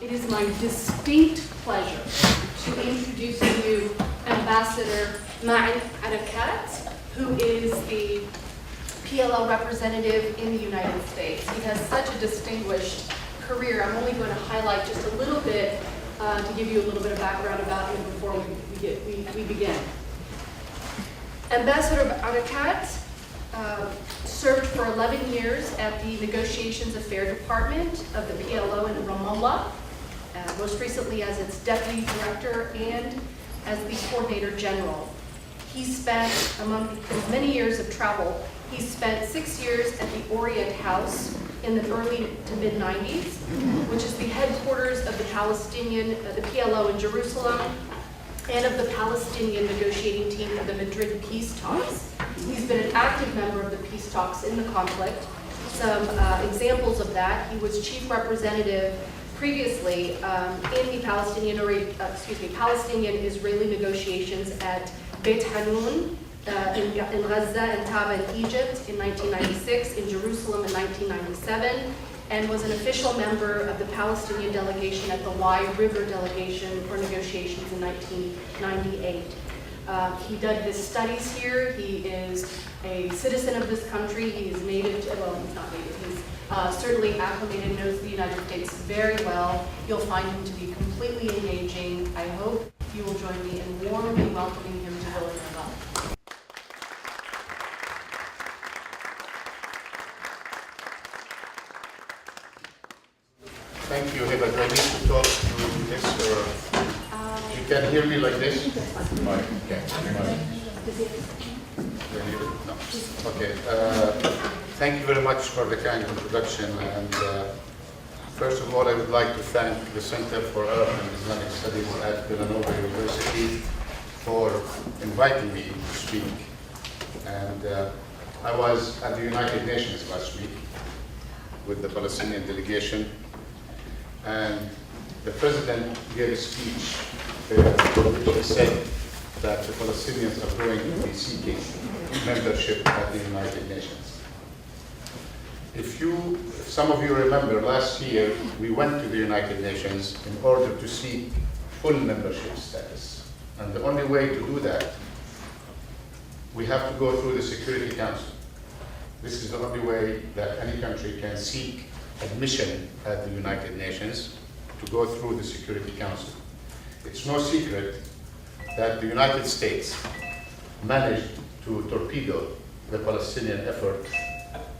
It is my distinct pleasure to introduce to you Ambassador Maen Areikat, who is the PLO representative in the United States. He has such a distinguished career. I'm only going to highlight just a little bit to give you a little bit of background about him before we begin. Ambassador Areikat served for 11 years at the Negotiations Affairs Department of the PLO in Ramallah, most recently as its Deputy Director and as the Coordinator General. He spent, among his many years of travel, he spent 6 years at the Areikat House in the early to mid-90s, which is the headquarters of the the PLO in Jerusalem, and of the Palestinian negotiating team of the Madrid peace talks. He's been an active member of the peace talks in the conflict. Some examples of that: he was chief representative previously in the Palestinian-Israeli negotiations at Beit Hanun in Gaza and Taba in Egypt in 1996, in Jerusalem in 1997, and was an official member of the Palestinian delegation at the Wye River delegation for negotiations in 1998. He did his studies here. He is a citizen of this country. He is native to, well, he's not native. He's certainly acclimated, knows the United States very well. You'll find him to be completely engaging. I hope you will join me in warmly welcoming him to Villanova. Thank you, Hiba. Do I need to talk to this, or you can hear me like this? Right. Okay. Right. No. Okay. Thank you very much for the kind introduction. And first of all, I would like to thank the Center for Arab and Islamic Studies at Villanova University for inviting me to speak. And I was at the United Nations last week with the Palestinian delegation. And the president gave a speech which he said that the Palestinians are going to be seeking membership at the United Nations. If some of you remember, last year we went to the United Nations in order to seek full membership status. And the only way to do that, we have to go through the Security Council. This is the only way that any country can seek admission at the United Nations, to go through the Security Council. It's no secret that the United States managed to torpedo the Palestinian effort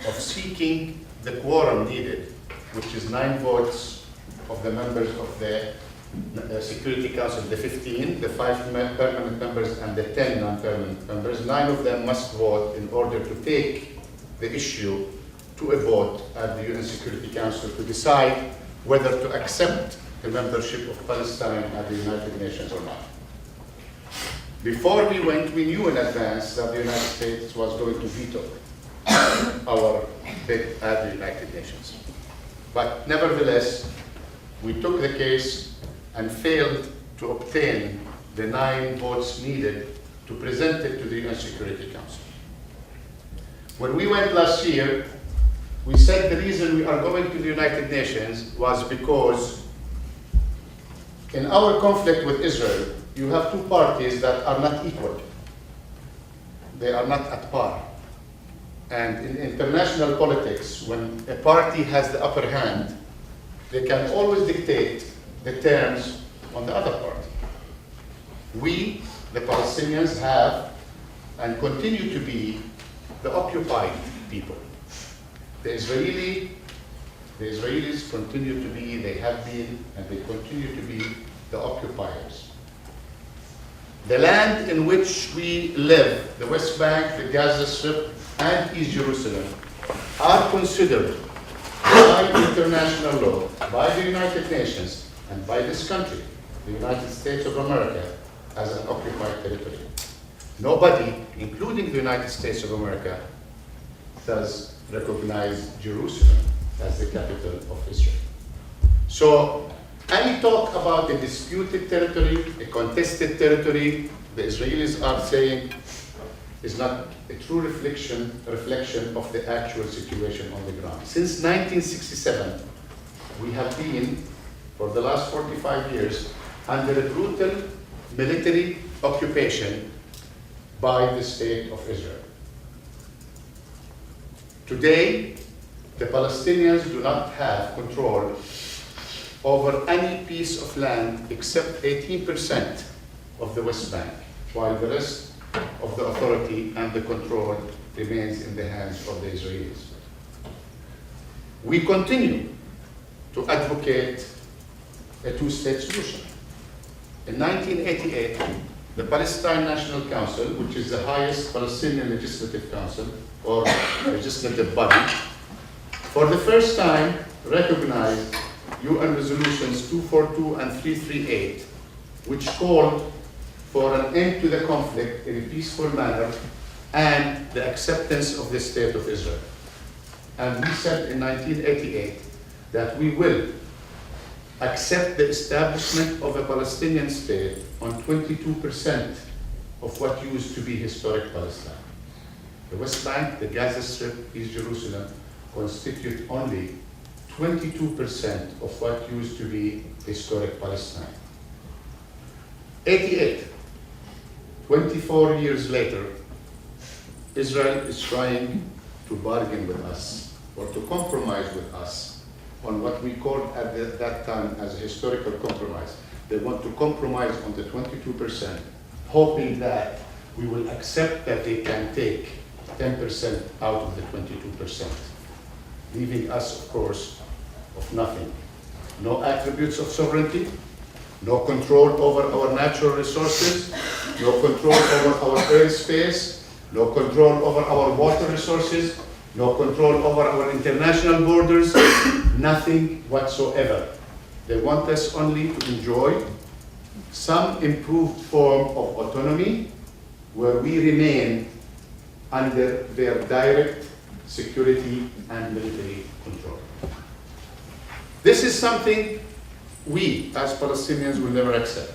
of seeking the quorum needed, which is 9 votes of the members of the Security Council, the 15, the 5 permanent members and the 10 non-permanent members. 9 of them must vote in order to take the issue to a vote at the UN Security Council to decide whether to accept the membership of Palestine at the United Nations or not. Before we went, we knew in advance that the United States was going to veto our bid at the United Nations. But nevertheless, we took the case and failed to obtain the 9 votes needed to present it to the UN Security Council. When we went last year, we said the reason we are going to the United Nations was because in our conflict with Israel, you have 2 parties that are not equal. They are not at par. And in international politics, when a party has the upper hand, they can always dictate the terms on the other party. We, the Palestinians, have and continue to be the occupied people. The Israelis continue to be, they have been, and they continue to be the occupiers. The land in which we live, the West Bank, the Gaza Strip, and East Jerusalem, are considered by international law, by the United Nations, and by this country, the United States of America, as an occupied territory. Nobody, including the United States of America, does recognize Jerusalem as the capital of Israel. So any talk about a disputed territory, a contested territory, the Israelis are saying is not a true reflection of the actual situation on the ground. Since 1967, we have been for the last 45 years under a brutal military occupation by the state of Israel. Today, the Palestinians do not have control over any piece of land except 18% of the West Bank, while the rest of the authority and the control remains in the hands of the Israelis. We continue to advocate a two-state solution. In 1988, the Palestine National Council, which is the highest Palestinian legislative council or legislative body, for the first time recognized UN resolutions 242 and 338, which called for an end to the conflict in a peaceful manner and the acceptance of the state of Israel. And we said in 1988 that we will accept the establishment of a Palestinian state on 22% of what used to be historic Palestine. The West Bank, the Gaza Strip, East Jerusalem constitute only 22% of what used to be historic Palestine. 88, 24 years later, Israel is trying to bargain with us or to compromise with us on what we called at that time as a historical compromise. They want to compromise on the 22%, hoping that we will accept that they can take 10% out of the 22%, leaving us, of course, of nothing. No attributes of sovereignty, no control over our natural resources, no control over our airspace, no control over our water resources, no control over our international borders, nothing whatsoever. They want us only to enjoy some improved form of autonomy where we remain under their direct security and military control. This is something we, as Palestinians, will never accept.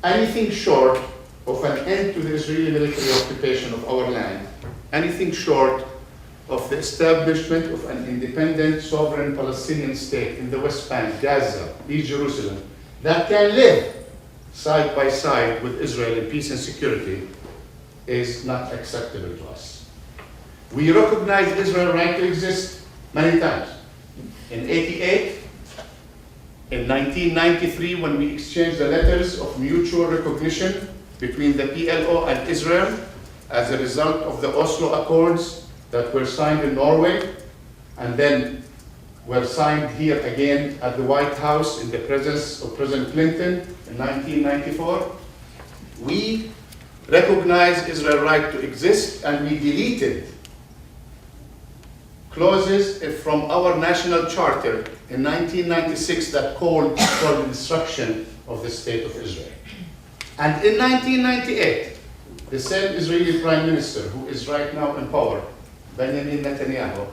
Anything short of an end to the Israeli military occupation of our land, anything short of the establishment of an independent, sovereign Palestinian state in the West Bank, Gaza, East Jerusalem, that can live side by side with Israel in peace and security, is not acceptable to us. We recognize Israel's right to exist many times. In 88, in 1993, when we exchanged the letters of mutual recognition between the PLO and Israel as a result of the Oslo Accords that were signed in Norway and then were signed here again at the White House in the presence of President Clinton in 1994, we recognized Israel's right to exist and we deleted clauses from our national charter in 1996 that called for the destruction of the state of Israel. And in 1998, the same Israeli Prime Minister, who is right now in power, Benjamin Netanyahu,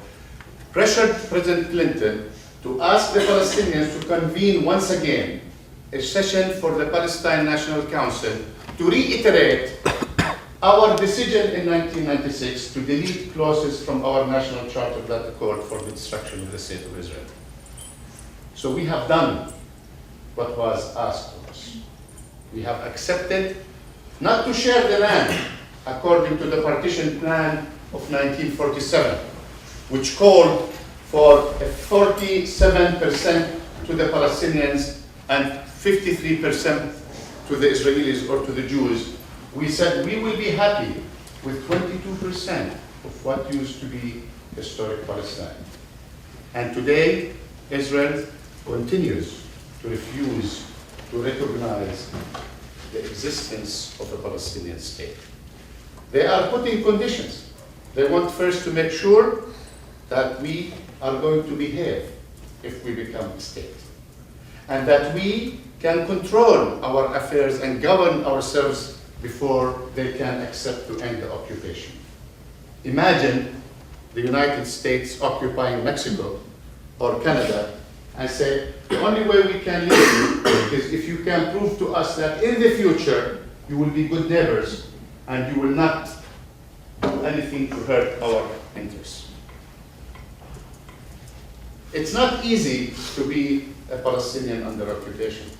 pressured President Clinton to ask the Palestinians to convene once again a session for the Palestine National Council to reiterate our decision in 1996 to delete clauses from our national charter that called for the destruction of the state of Israel. So we have done what was asked of us. We have accepted not to share the land according to the partition plan of 1947, which called for a 47% to the Palestinians and 53% to the Israelis or to the Jews. We said we will be happy with 22% of what used to be historic Palestine. And today, Israel continues to refuse to recognize the existence of a Palestinian state. They are putting conditions. They want first to make sure that we are going to behave if we become a state, and that we can control our affairs and govern ourselves before they can accept to end the occupation. Imagine the United States occupying Mexico or Canada and say, the only way we can leave you is if you can prove to us that in the future you will be good neighbors and you will not do anything to hurt our interests. It's not easy to be a Palestinian under occupation.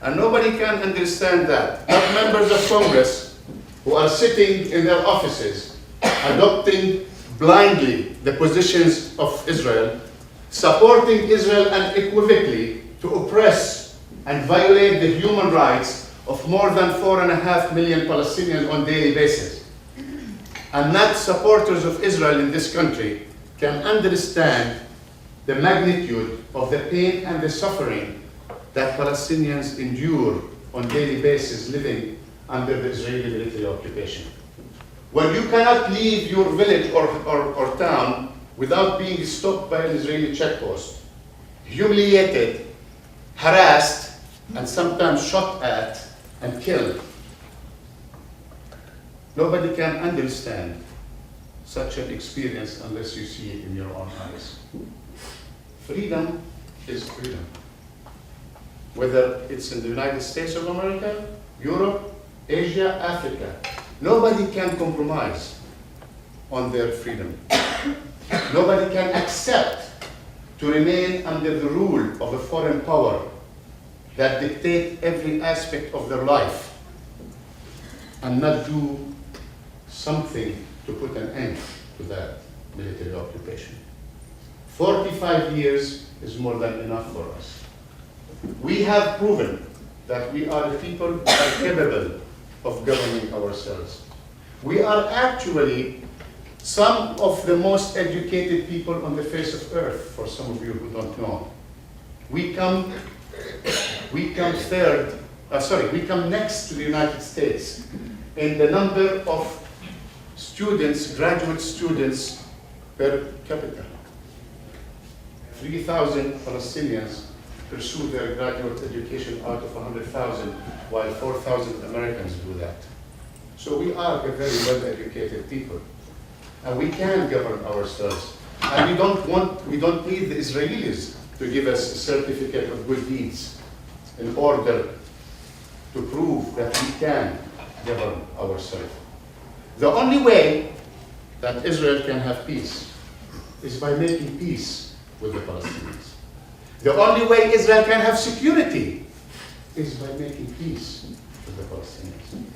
And nobody can understand that. Not members of Congress who are sitting in their offices, adopting blindly the positions of Israel, supporting Israel unequivocally to oppress and violate the human rights of more than 4.5 million Palestinians on a daily basis. And not supporters of Israel in this country can understand the magnitude of the pain and the suffering that Palestinians endure on a daily basis living under the Israeli military occupation. When you cannot leave your village or town without being stopped by an Israeli checkpost, humiliated, harassed, and sometimes shot at and killed, nobody can understand such an experience unless you see it in your own eyes. Freedom is freedom. Whether it's in the United States of America, Europe, Asia, Africa, nobody can compromise on their freedom. Nobody can accept to remain under the rule of a foreign power that dictate every aspect of their life and not do something to put an end to that military occupation. 45 years is more than enough for us. We have proven that we are the people who are capable of governing ourselves. We are actually some of the most educated people on the face of earth, for some of you who don't know. We come next to the United States in the number of students, graduate students per capita. 3,000 Palestinians pursue their graduate education out of 100,000, while 4,000 Americans do that. So we are a very well-educated people, and we can govern ourselves. And we don't need the Israelis to give us a certificate of good deeds in order to prove that we can govern ourselves. The only way that Israel can have peace is by making peace with the Palestinians. The only way Israel can have security is by making peace with the Palestinians.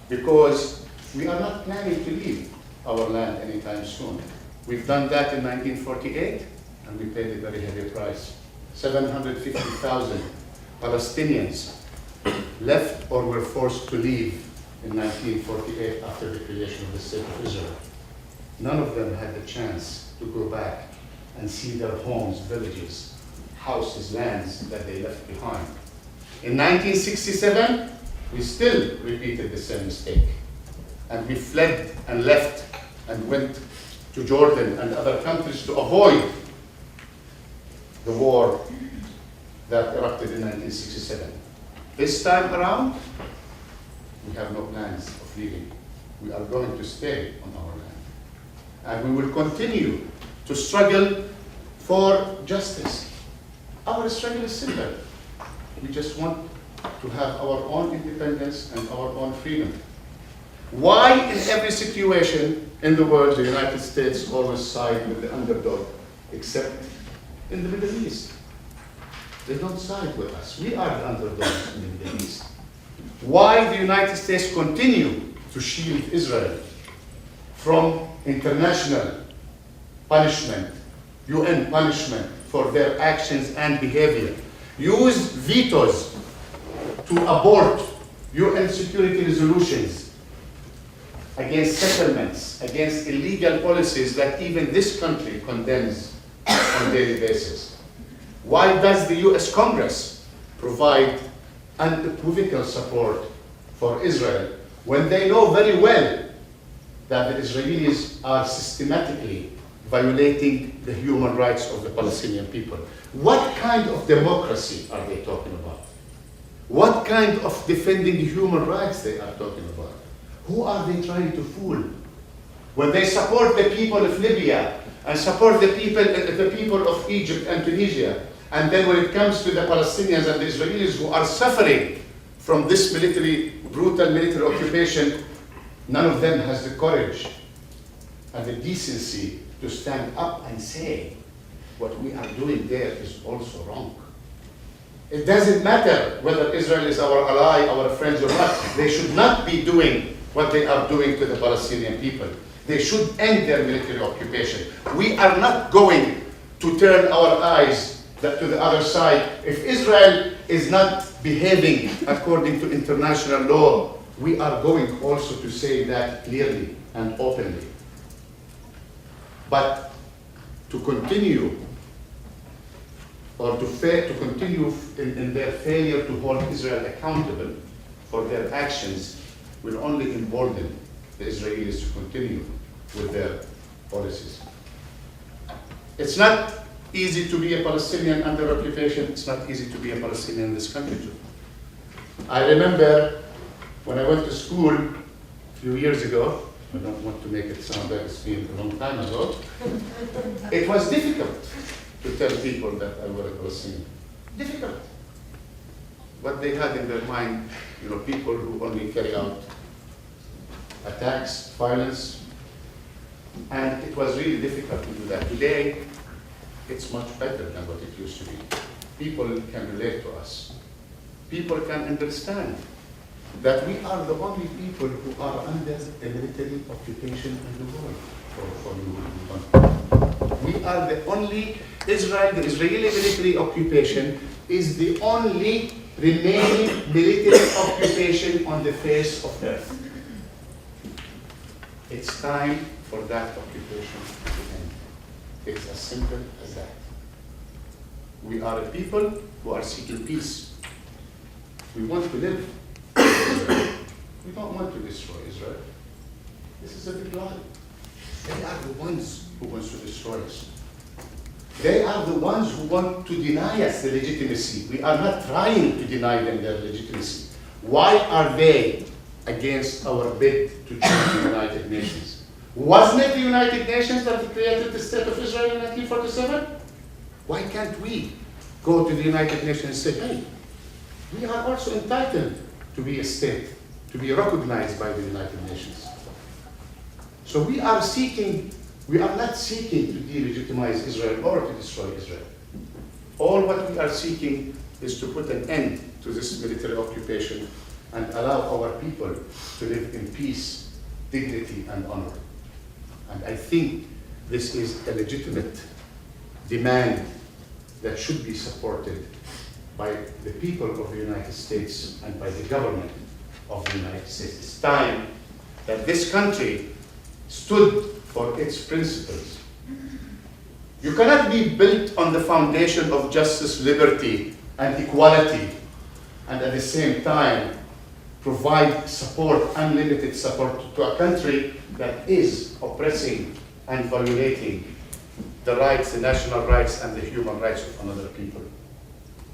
Because we are not planning to leave our land anytime soon. We've done that in 1948, and we paid a very heavy price. 750,000 Palestinians left or were forced to leave in 1948 after the creation of the State of Israel. None of them had the chance to go back and see their homes, villages, houses, lands that they left behind. In 1967, we still repeated the same mistake. And we fled and left and went to Jordan and other countries to avoid the war that erupted in 1967. This time around, we have no plans of leaving. We are going to stay on our land. And we will continue to struggle for justice. Our struggle is simple. We just want to have our own independence and our own freedom. Why in every situation in the world the United States always side with the underdog, except in the Middle East? They don't side with us. We are the underdogs in the Middle East. Why the United States continue to shield Israel from international punishment, UN punishment for their actions and behavior? Use vetoes to abort UN security resolutions against settlements, against illegal policies that even this country condemns on a daily basis. Why does the US Congress provide unequivocal support for Israel when they know very well that the Israelis are systematically violating the human rights of the Palestinian people? What kind of democracy are they talking about? What kind of defending human rights they are talking about? Who are they trying to fool? When they support the people of Libya and support the people of Egypt and Tunisia, and then when it comes to the Palestinians and the Israelis who are suffering from this brutal military occupation, none of them has the courage and the decency to stand up and say what we are doing there is also wrong. It doesn't matter whether Israel is our ally, our friends or not. They should not be doing what they are doing to the Palestinian people. They should end their military occupation. We are not going to turn our eyes to the other side. If Israel is not behaving according to international law, we are going also to say that clearly and openly. But to continue or to continue in their failure to hold Israel accountable for their actions will only embolden the Israelis to continue with their policies. It's not easy to be a Palestinian under occupation. It's not easy to be a Palestinian in this country too. I remember when I went to school a few years ago, I don't want to make it sound like it's been a long time ago, it was difficult to tell people that I was a Palestinian. Difficult. What they had in their mind, people who only carry out attacks, violence, and it was really difficult to do that. Today, it's much better than what it used to be. People can relate to us. People can understand that we are the only people who are under a military occupation in the world. We are the only, the Israeli military occupation is the only remaining military occupation on the face of the earth. It's time for that occupation to end. It's as simple as that. We are a people who are seeking peace. We want to live in Israel. We don't want to destroy Israel. This is a big lie. They are the ones who want to destroy us. They are the ones who want to deny us the legitimacy. We are not trying to deny them their legitimacy. Why are they against our bid to join the United Nations? Wasn't it the United Nations that created the State of Israel in 1947? Why can't we go to the United Nations and say, hey, we are also entitled to be a state, to be recognized by the United Nations? So we are not seeking to delegitimize Israel or to destroy Israel. All what we are seeking is to put an end to this military occupation and allow our people to live in peace, dignity, and honor. And I think this is a legitimate demand that should be supported by the people of the United States and by the government of the United States. It's time that this country stood for its principles. You cannot be built on the foundation of justice, liberty, and equality, and at the same time provide support, unlimited support, to a country that is oppressing and violating the rights, the national rights, and the human rights of another people.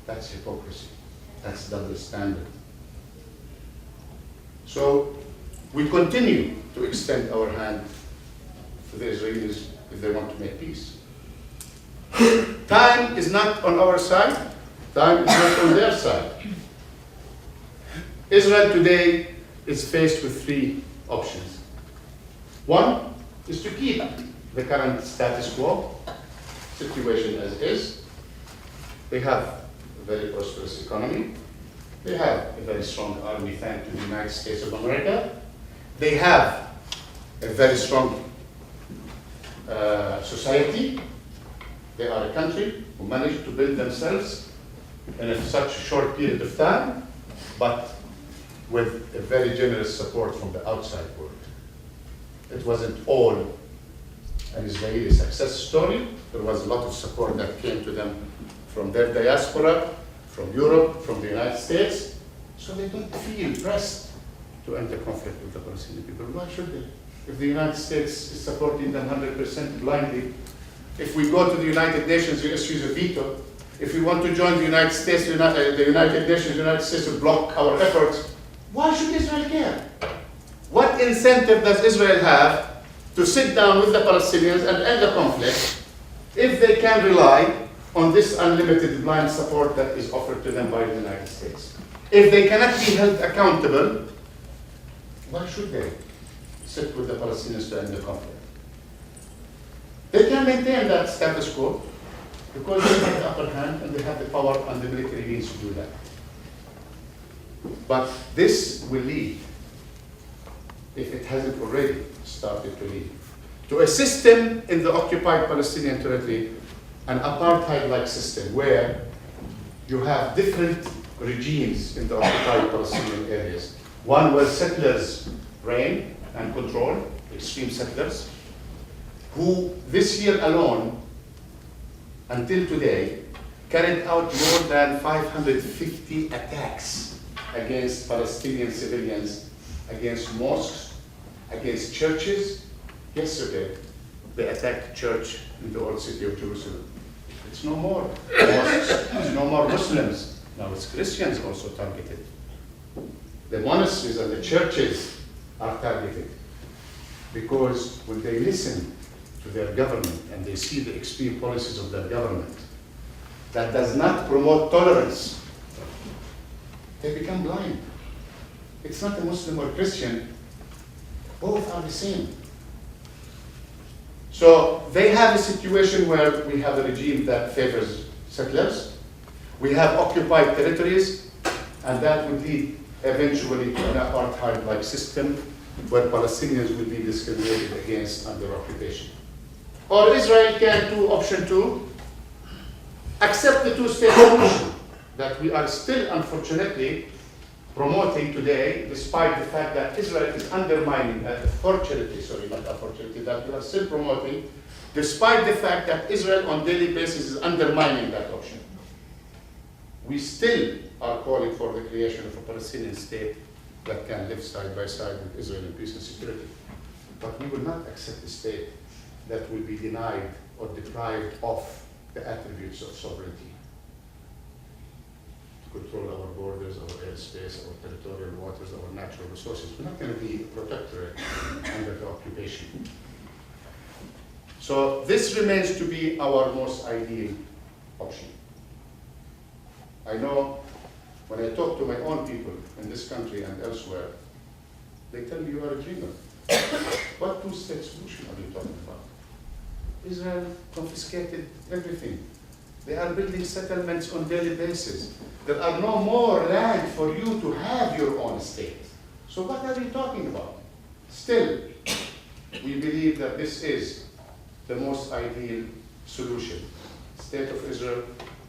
That's hypocrisy. That's double standard. So we continue to extend our hand to the Israelis if they want to make peace. Time is not on our side. Time is not on their side. Israel today is faced with three options. One is to keep the current status quo situation as is. They have a very prosperous economy. They have a very strong army thanks to the United States of America. They have a very strong society. They are a country who managed to build themselves in such a short period of time, but with a very generous support from the outside world. It wasn't all an Israeli success story. There was a lot of support that came to them from their diaspora, from Europe, from the United States. So they don't feel pressed to end the conflict with the Palestinian people. Why should they? If the United States is supporting them 100% blindly, if we go to the United Nations, we issue a veto. If we want to join the United States, the United Nations, the United States will block our efforts. Why should Israel care? What incentive does Israel have to sit down with the Palestinians and end the conflict if they can rely on this unlimited blind support that is offered to them by the United States? If they cannot be held accountable, why should they sit with the Palestinians to end the conflict? They can maintain that status quo. Because they have the upper hand and they have the power and the military means to do that. But this will lead, if it hasn't already started to lead, to a system in the occupied Palestinian territory, an apartheid-like system where you have different regimes in the occupied Palestinian areas. One where settlers reign and control, extreme settlers, who this year alone, until today, carried out more than 550 attacks against Palestinian civilians, against mosques, against churches. Yesterday, they attacked a church in the old city of Jerusalem. It's no more mosques, it's no more Muslims. Now it's Christians also targeted. The monasteries and the churches are targeted because when they listen to their government and they see the extreme policies of their government that does not promote tolerance, they become blind. It's not a Muslim or Christian, both are the same. So they have a situation where we have a regime that favors settlers, we have occupied territories, and that would lead eventually to an apartheid-like system where Palestinians will be discriminated against under occupation. Or Israel can do option two, accept the two-state solution that we are still, unfortunately, promoting today, despite the fact that Israel is undermining, that we are still promoting, despite the fact that Israel on daily basis is undermining that option. We still are calling for the creation of a Palestinian state that can live side by side with Israel in peace and security. But we will not accept a state that will be denied or deprived of the attributes of sovereignty. To control our borders, our airspace, our territorial waters, our natural resources. We're not going to be a protectorate under the occupation. So this remains to be our most ideal option. I know when I talk to my own people in this country and elsewhere, they tell me you are a dreamer. What two-state solution are you talking about? Israel confiscated everything. They are building settlements on daily basis. There are no more land for you to have your own state. So what are you talking about? Still, we believe that this is the most ideal solution. State of Israel,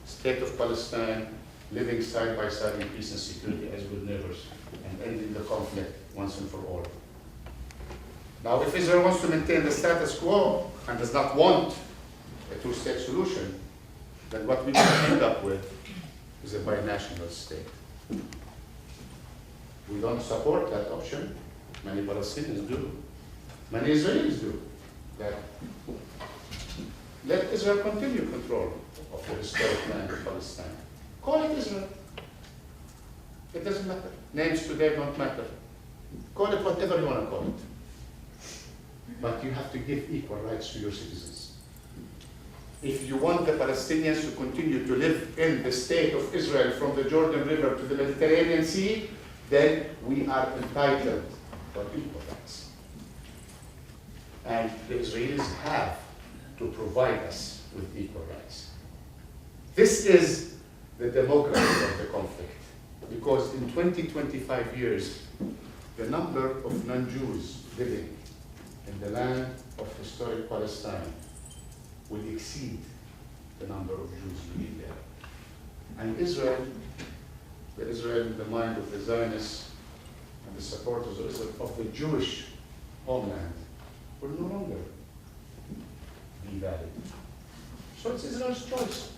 state of Palestine, living side by side in peace and security as good neighbors, and ending the conflict once and for all. Now, if Israel wants to maintain the status quo and does not want a two-state solution, then what we need to end up with is a binational state. We don't support that option. Many Palestinians do. Many Israelis do. That let Israel continue control of the historic land of Palestine. Call it Israel. It doesn't matter. Names today don't matter. Call it whatever you want to call it. But you have to give equal rights to your citizens. If you want the Palestinians to continue to live in the state of Israel from the Jordan River to the Mediterranean Sea, then we are entitled to equal rights. And the Israelis have to provide us with equal rights. This is the demography of the conflict. Because in 25 years, the number of non-Jews living in the land of historic Palestine will exceed the number of Jews living there. And Israel, the Israel in the mind of the Zionists and the supporters of Israel, of the Jewish homeland, will no longer be valid. So it's Israel's choice.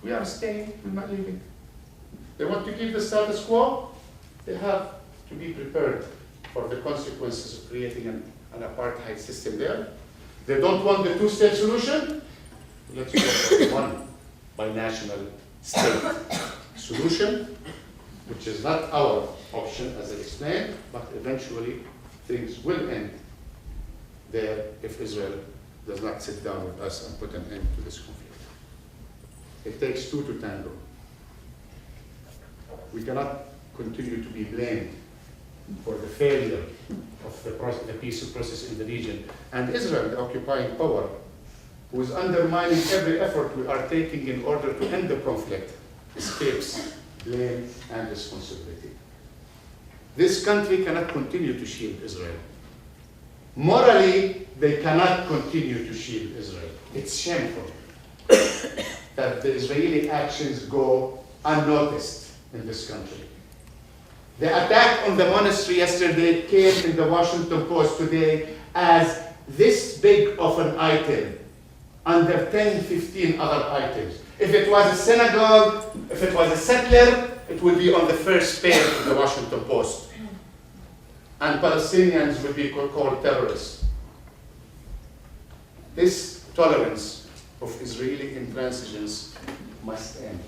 We are staying, we're not leaving. They want to keep the status quo, they have to be prepared for the consequences of creating an apartheid system there. They don't want the two-state solution, let's go for one binational state solution, which is not our option as I explained, but eventually things will end there if Israel does not sit down with us and put an end to this conflict. It takes two to tango. We cannot continue to be blamed for the failure of the peace process in the region. And Israel, the occupying power, who is undermining every effort we are taking in order to end the conflict, escapes blame and responsibility. This country cannot continue to shield Israel. Morally, they cannot continue to shield Israel. It's shameful that the Israeli actions go unnoticed in this country. The attack on the monastery yesterday came in the Washington Post today as this big of an item under 10, 15 other items. If it was a synagogue, if it was a settler, it would be on the first page of the Washington Post. And Palestinians would be called terrorists. This tolerance of Israeli intransigence must end.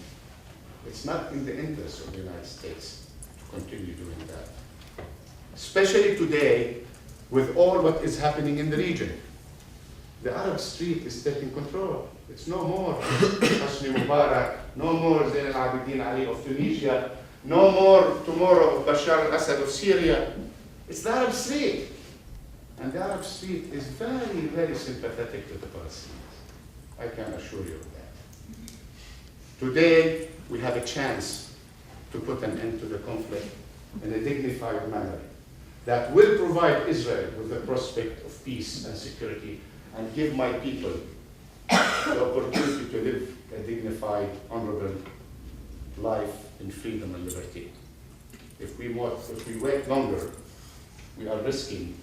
It's not in the interest of the United States to continue doing that. Especially today, with all what is happening in the region. The Arab street is taking control. It's no more Hosni Mubarak, no more Zain al-Abidin Ali of Tunisia, no more tomorrow of Bashar al-Assad of Syria. It's the Arab street. And the Arab street is very, very sympathetic to the Palestinians. I can assure you of that. Today, we have a chance to put an end to the conflict in a dignified manner that will provide Israel with the prospect of peace and security and give my people the opportunity to live a dignified, honorable life in freedom and liberty. If we wait longer, we are risking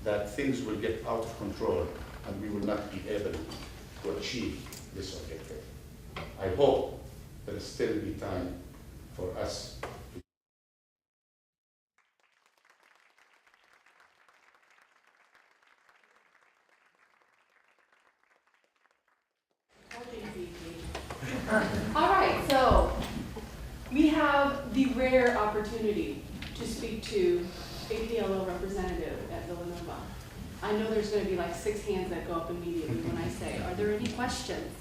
that things will get out of control and we will not be able to achieve this objective. I hope there will still be time for us. All right, so we have the rare opportunity to speak to a PLO representative at Villanova. I know there's going to be like 6 hands that go up immediately when I say, are there any questions?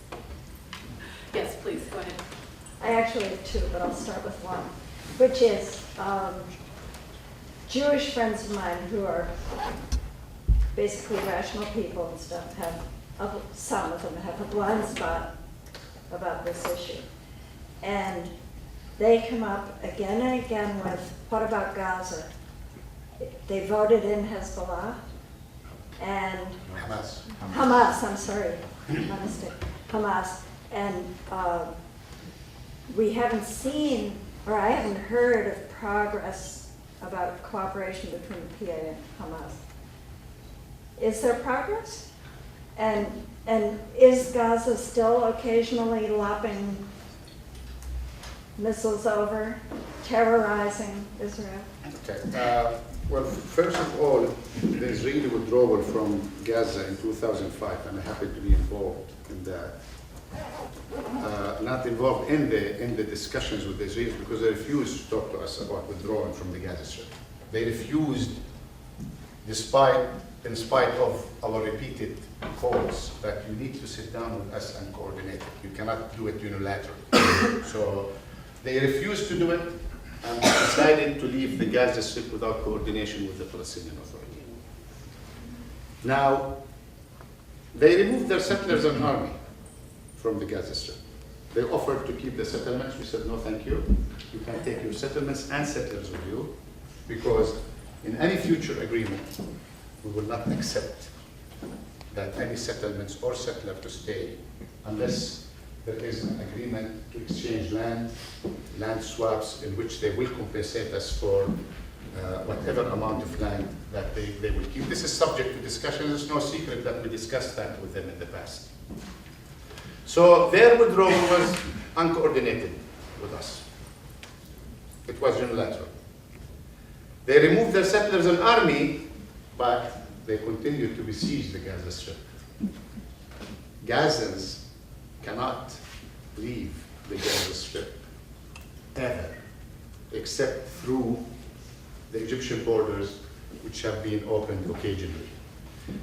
Yes, please, go ahead. I actually have 2, but I'll start with one, which is Jewish friends of mine who are basically rational people and stuff some of them have a blind spot about this issue. And they come up again and again with, what about Gaza? They voted in Hezbollah and Hamas, I'm sorry, my mistake, Hamas. And we haven't seen, or I haven't heard of progress about cooperation between the PA and Hamas. Is there progress? And is Gaza still occasionally lopping missiles over, terrorizing Israel? Okay. Well, first of all, the Israeli withdrawal from Gaza in 2005, and I happen to be involved in that. Not involved in the discussions with the Israelis because they refused to talk to us about withdrawing from the Gaza Strip. They refused, in spite of our repeated calls that you need to sit down with us and coordinate it. You cannot do it unilaterally. So they refused to do it and decided to leave the Gaza Strip without coordination with the Palestinian Authority. Now, they removed their settlers and army from the Gaza Strip. They offered to keep the settlements. We said, no, thank you. You can take your settlements and settlers with you, because in any future agreement, we will not accept that any settlements or settler to stay unless there is an agreement to exchange land swaps in which they will compensate us for whatever amount of land that they will keep. This is subject to discussion. It's no secret that we discussed that with them in the past. So their withdrawal was uncoordinated with us. It was unilateral. They removed their settlers and army, but they continued to besiege the Gaza Strip. Gazans cannot leave the Gaza Strip ever, except through the Egyptian borders, which have been opened occasionally.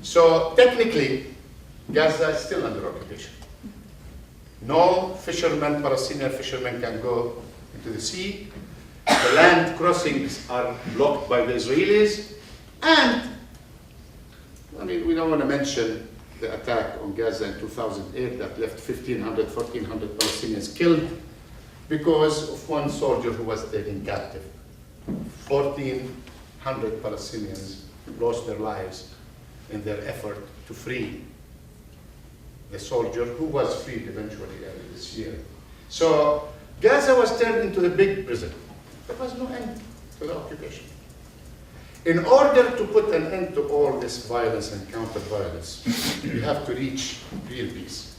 So technically, Gaza is still under occupation. No fishermen, Palestinian fishermen, can go into the sea. The land crossings are blocked by the Israelis. And, I mean, we don't want to mention the attack on Gaza in 2008 that left 1,400 Palestinians killed because of one soldier who was taken captive. 1,400 Palestinians lost their lives in their effort to free the soldier who was freed eventually early this year. So Gaza was turned into a big prison. There was no end to the occupation. In order to put an end to all this violence and counter-violence, you have to reach real peace.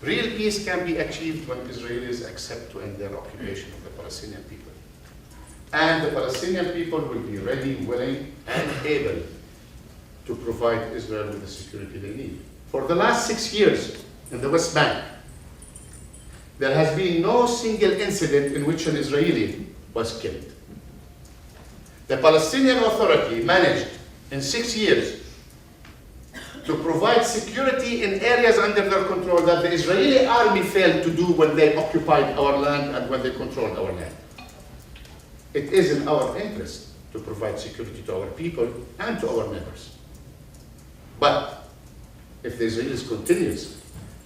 Real peace can be achieved when Israelis accept to end their occupation of the Palestinian people. And the Palestinian people will be ready, willing, and able to provide Israel with the security they need. For the last 6 years in the West Bank, there has been no single incident in which an Israeli was killed. The Palestinian Authority managed in 6 years to provide security in areas under their control that the Israeli army failed to do when they occupied our land and when they controlled our land. It is in our interest to provide security to our people and to our neighbors. But if the Israelis continues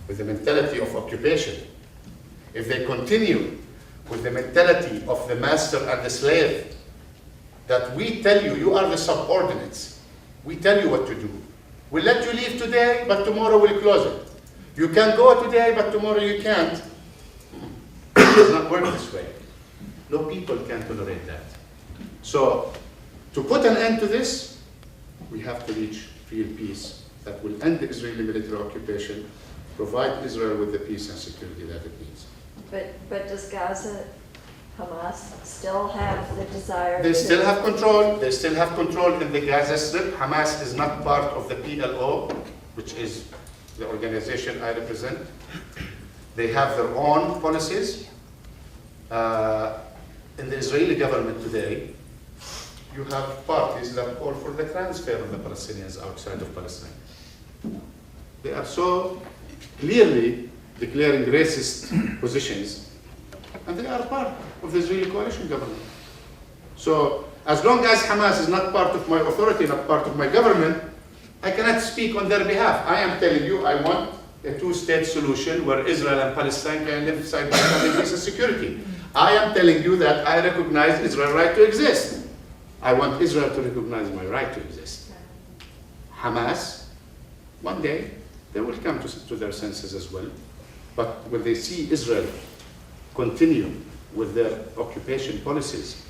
with the mentality of occupation, if they continue with the mentality of the master and the slave, that we tell you, you are the subordinates, we tell you what to do. We'll let you leave today, but tomorrow we'll close it. You can go today, but tomorrow you can't. It does not work this way. No people can tolerate that. So, to put an end to this, we have to reach real peace that will end the Israeli military occupation, provide Israel with the peace and security that it needs. But does Gaza, Hamas, still have the desire They to... still have control. They still have control in the Gaza Strip. Hamas is not part of the PLO, which is the organization I represent. They have their own policies. In the Israeli government today, you have parties that call for the transfer of the Palestinians outside of Palestine. They are so clearly declaring racist positions, and they are part of the Israeli coalition government. So, as long as Hamas is not part of my authority, not part of my government, I cannot speak on their behalf. I am telling you, I want a two-state solution where Israel and Palestine can live side by side in peace and security. I am telling you that I recognize Israel's right to exist. I want Israel to recognize my right to exist. Hamas, one day, they will come to their senses as well. But when they see Israel continue with their occupation policies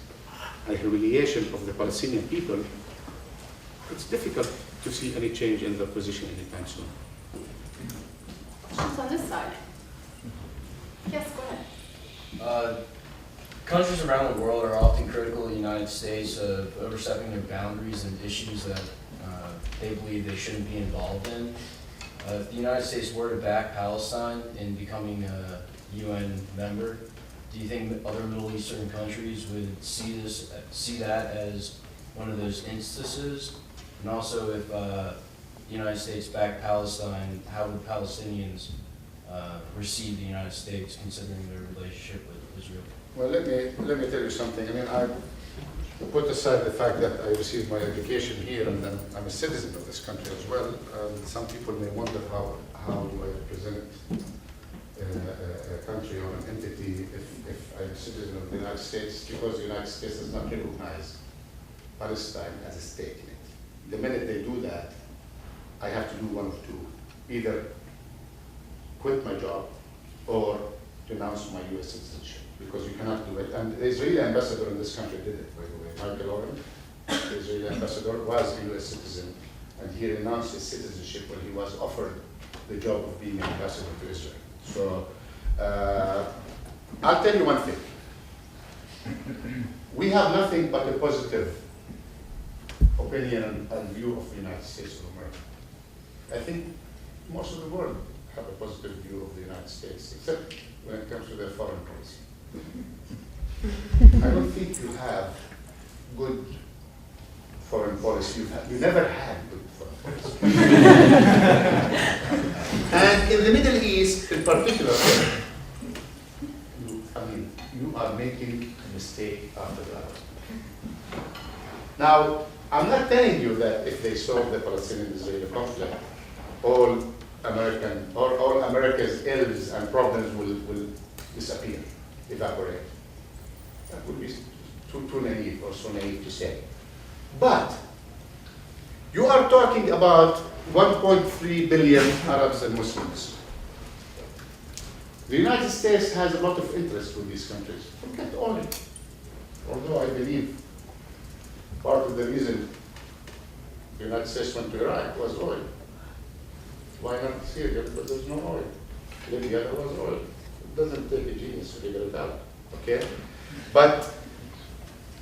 and humiliation of the Palestinian people, it's difficult to see any change in their position anytime soon. Questions on this side? Yes, go ahead. Countries around the world are often critical of the United States of overstepping their boundaries and issues that they believe they shouldn't be involved in. If the United States were to back Palestine in becoming a UN member, do you think other Middle Eastern countries would see that as one of those instances? And also, if the United States backed Palestine, how would Palestinians receive the United States, considering their relationship with Israel? Well, let me tell you something. I mean, I put aside the fact that I received my education here and then I'm a citizen of this country as well. Some people may wonder how do I represent a country or an entity if I'm a citizen of the United States, because the United States does not recognize Palestine as a state yet. The minute they do that, I have to do one of two: either quit my job or denounce my U.S. citizenship, because you cannot do it. And the Israeli ambassador in this country did it, by the way. Michael Oren, the Israeli ambassador, was a U.S. citizen, and he renounced his citizenship when he was offered the job of being an ambassador to Israel. So I'll tell you one thing. We have nothing but a positive opinion and view of the United States of America. I think most of the world have a positive view of the United States, except when it comes to their foreign policy. I don't think you have good foreign policy. You never had good foreign policy. And in the Middle East, in particular, you are making a mistake after the other. Now, I'm not telling you that if they solve the Palestinian-Israeli conflict, all all America's ills and problems will disappear, evaporate. That would be too naive or so naive to say. But you are talking about 1.3 billion Arabs and Muslims. The United States has a lot of interest with these countries. Forget oil. Although I believe part of the reason the United States went to Iraq was oil. Why not Syria? Because there's no oil. Libya, there was oil. It doesn't take a genius to figure it out. Okay? But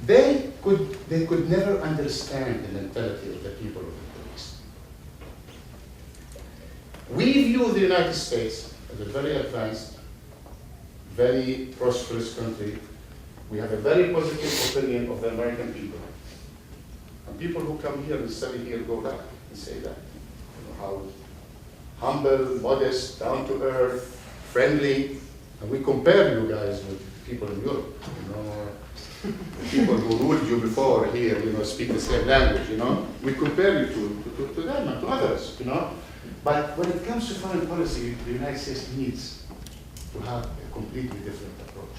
they could never understand the mentality of the people of the Middle East. We view the United States as a very advanced, very prosperous country. We have a very positive opinion of the American people. And people who come here and study here go back and say that. You know, how humble, modest, down to earth, friendly. And we compare you guys with people in Europe. You know, the people who ruled you before here, you know, speak the same language, you know. We compare you to them and to others, you know. But when it comes to foreign policy, the United States needs to have a completely different approach.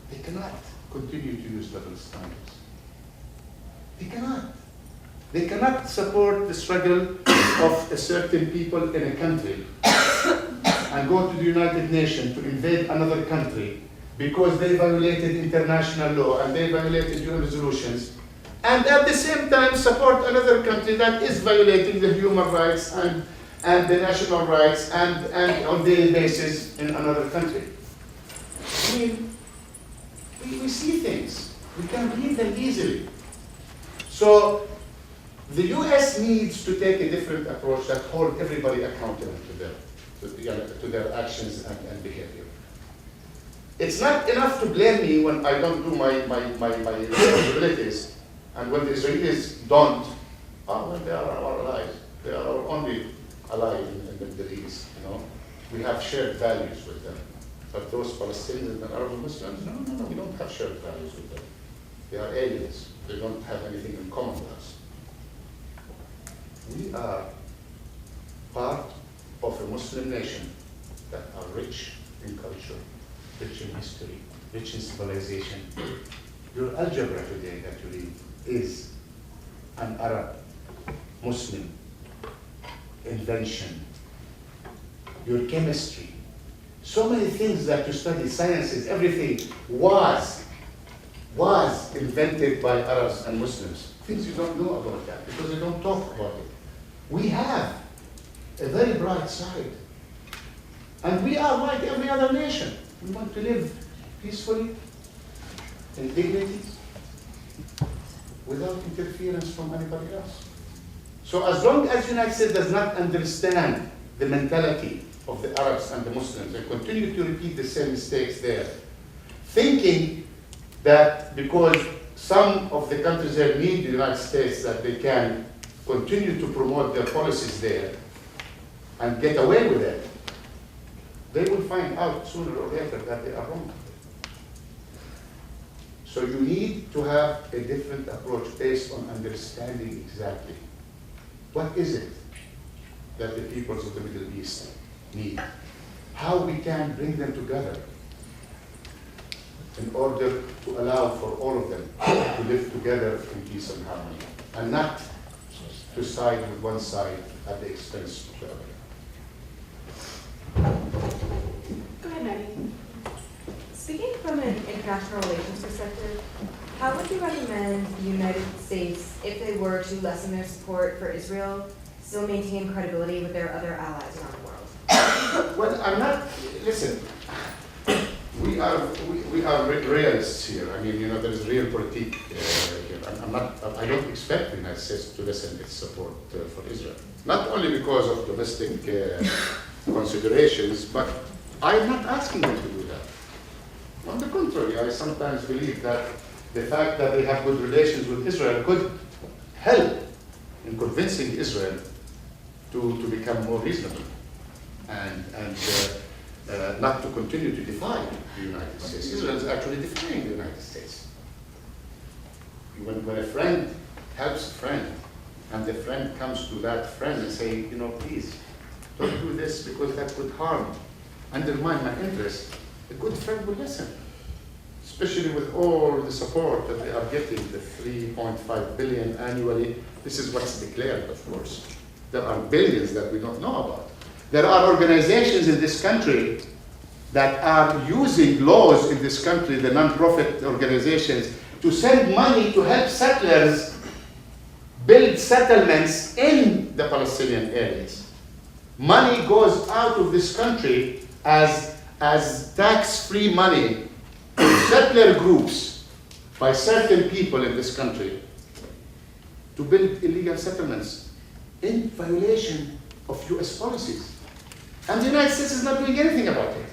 They cannot continue to use double standards. They cannot. They cannot support the struggle of a certain people in a country and go to the United Nations to invade another country because they violated international law and they violated UN resolutions, and at the same time support another country that is violating the human rights and the national rights and on daily basis in another country. I mean, we see things. We can read them easily. So the US needs to take a different approach that hold everybody accountable to their actions and behavior. It's not enough to blame me when I don't do my responsibilities, and when the Israelis don't, well, they are our allies. They are our only ally in the Middle East, you know. We have shared values with them. But those Palestinians and Arab Muslims, no, we don't have shared values with them. They are aliens. They don't have anything in common with us. We are part of a Muslim nation that are rich in culture, rich in history, rich in civilization. Your algebra today that you read is an Arab Muslim invention. Your chemistry, so many things that you study, sciences, everything was invented by Arabs and Muslims. Things you don't know about that because they don't talk about it. We have a very bright side. And we are like every other nation. We want to live peacefully, in dignity, without interference from anybody else. So as long as the United States does not understand the mentality of the Arabs and the Muslims and continue to repeat the same mistakes there, thinking that because some of the countries there need the United States that they can continue to promote their policies there and get away with it, they will find out sooner or later that they are wrong. So you need to have a different approach based on understanding exactly what is it that the peoples of the Middle East need, how we can bring them together in order to allow for all of them to live together in peace and harmony, and not to side with one side at the expense of the other. Go ahead, Maddie. Speaking from an international relations perspective, how would you recommend the United States, if they were to lessen their support for Israel, still maintain credibility with their other allies around the world? Well, I'm not, listen, we are realists here. I mean, you know, there is realpolitik here. I don't expect the United States to lessen its support for Israel. Not only because of domestic considerations, but I'm not asking them to do that. On the contrary, I sometimes believe that the fact that they have good relations with Israel could help in convincing Israel to become more reasonable and not to continue to defy the United States. Israel is actually defying the United States. When a friend helps a friend, and the friend comes to that friend and say, you know, please, don't do this because that could harm, undermine my interest, a good friend will listen. Especially with all the support that they are getting, the 3.5 billion annually. This is what's declared, of course. There are billions that we don't know about. There are organizations in this country that are using laws in this country, the non-profit organizations, to send money to help settlers build settlements in the Palestinian areas. Money goes out of this country as tax-free money to settler groups by certain people in this country to build illegal settlements in violation of US policies. And the United States is not doing anything about it.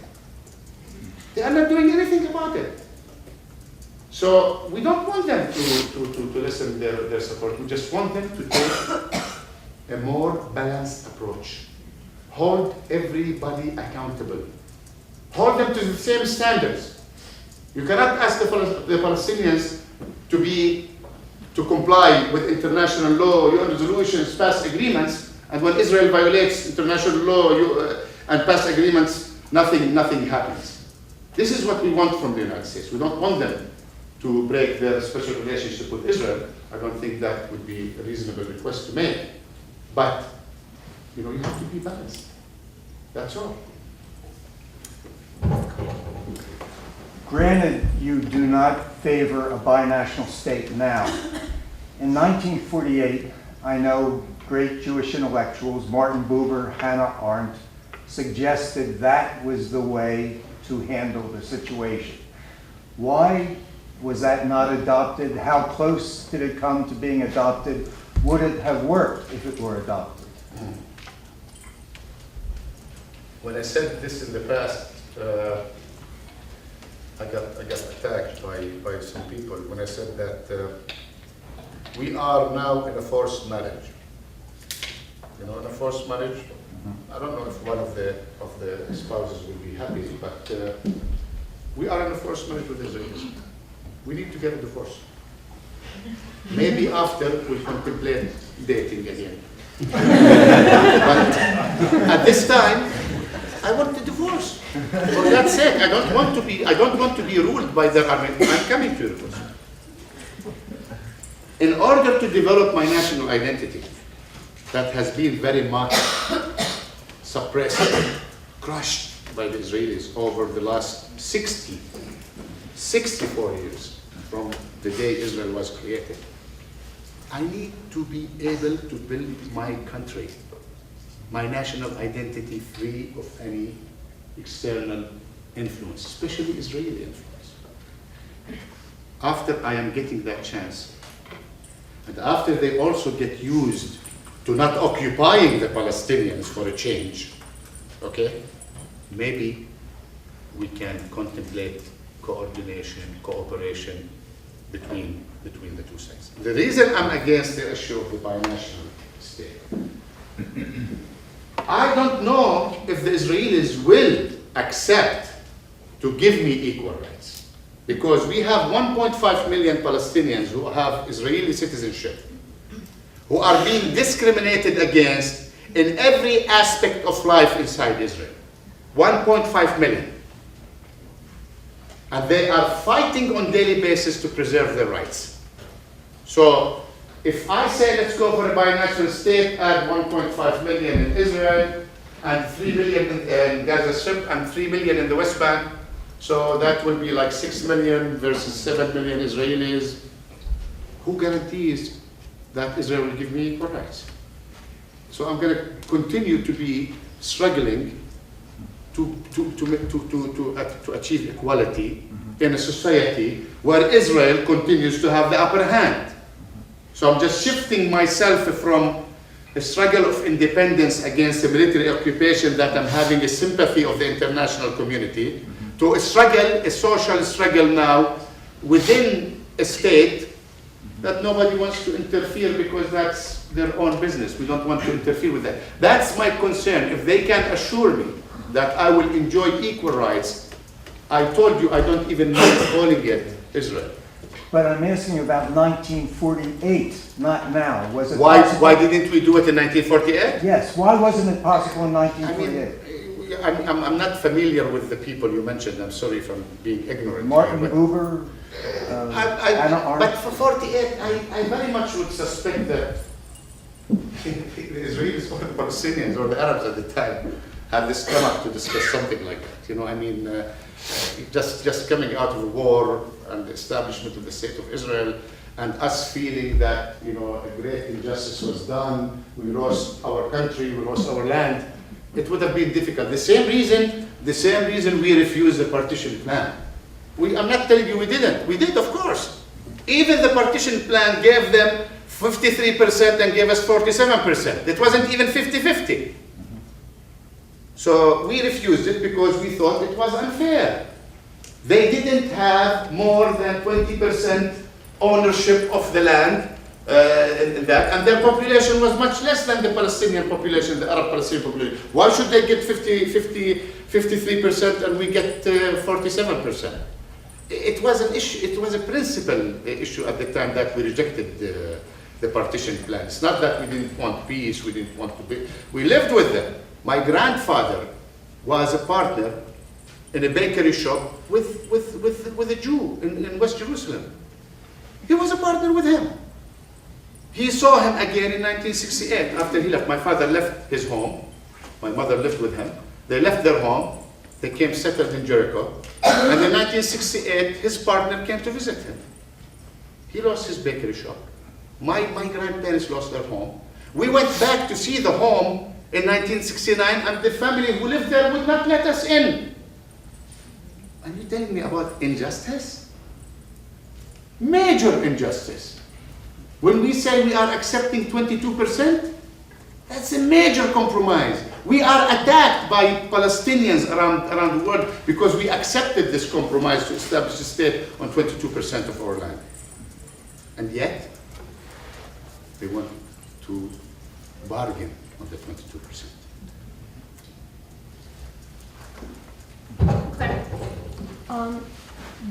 They are not doing anything about it. So we don't want them to listen to their support. We just want them to take a more balanced approach. Hold everybody accountable. Hold them to the same standards. You cannot ask the Palestinians to comply with international law, UN resolutions, pass agreements, and when Israel violates international law and pass agreements, nothing happens. This is what we want from the United States. We don't want them to break their special relationship with Israel. I don't think that would be a reasonable request to make. But, you have to be balanced. That's all. Granted, you do not favor a binational state now. In 1948, I know great Jewish intellectuals, Martin Buber, Hannah Arendt, suggested that was the way to handle the situation. Why was that not adopted? How close did it come to being adopted? Would it have worked if it were adopted? When I said this in the past, I got attacked by some people when I said that we are now in a forced marriage. In a forced marriage, I don't know if one of the spouses will be happy, but we are in a forced marriage with Israelis. We need to get a divorce. Maybe after we'll contemplate dating again. But at this time, I want a divorce. For God's sake, I don't want to be ruled by their army. I'm coming to divorce. In order to develop my national identity, that has been very much suppressed, crushed by the Israelis over the last 64 years from the day Israel was created. I need to be able to build my country, my national identity, free of any external influence, especially Israeli influence. After I am getting that chance, and after they also get used to not occupying the Palestinians for a change, okay, maybe we can contemplate coordination, cooperation between the two sides. The reason I'm against the issue of the binational state, I don't know if the Israelis will accept to give me equal rights, because we have 1.5 million Palestinians who have Israeli citizenship, who are being discriminated against in every aspect of life inside Israel. 1.5 million. And they are fighting on a daily basis to preserve their rights. So if I say let's go for a binational state, add 1.5 million in Israel, and 3 million in Gaza Strip, and 3 million in the West Bank, so that will be like 6 million versus 7 million Israelis. Who guarantees that Israel will give me equal rights? So I'm going to continue to be struggling to achieve equality in a society where Israel continues to have the upper hand. So I'm just shifting myself from a struggle of independence against a military occupation that I'm having a sympathy of the international community to a struggle, a social struggle now within a state that nobody wants to interfere because that's their own business. We don't want to interfere with that. That's my concern. If they can assure me that I will enjoy equal rights, I told you I don't even mind calling it Israel. But I'm asking about 1948, not now. Was it Why possible? didn't we do it in 1948? Yes, why wasn't it possible in I 1948? mean, I'm not familiar with the people you mentioned. I'm sorry for being ignorant. Martin but- Buber, Hannah But Arendt? for 48, I very much would suspect that the Israelis or the Palestinians or the Arabs at the time had the stomach to discuss something like that. You know, I mean, just coming out of a war and the establishment of the state of Israel, and us feeling that, you know, a great injustice was done, we lost our country, we lost our land, it would have been difficult. The same reason we refused the partition plan. I'm not telling you we didn't. We did, of course. Even the partition plan gave them 53% and gave us 47%. It wasn't even 50-50. So we refused it because we thought it was unfair. They didn't have more than 20% ownership of the land, and their population was much less than the Palestinian population, the Arab Palestinian population. Why should they get 53% and we get 47%? It was an issue, it was a principal issue at the time that we rejected the partition plan. It's not that we didn't want peace, we didn't want to be, we lived with them. My grandfather was a partner in a bakery shop with a Jew in West Jerusalem. He was a partner with him. He saw him again in 1968 after he left. My father left his home. My mother lived with him. They left their home. They came settled in Jericho. And in 1968, his partner came to visit him. He lost his bakery shop. My grandparents lost their home. We went back to see the home in 1969, and the family who lived there would not let us in. Are you telling me about injustice? Major injustice. When we say we are accepting 22%, that's a major compromise. We are attacked by Palestinians around the world because we accepted this compromise to establish a state on 22% of our land. And yet, they want to bargain on the 22%. Claire?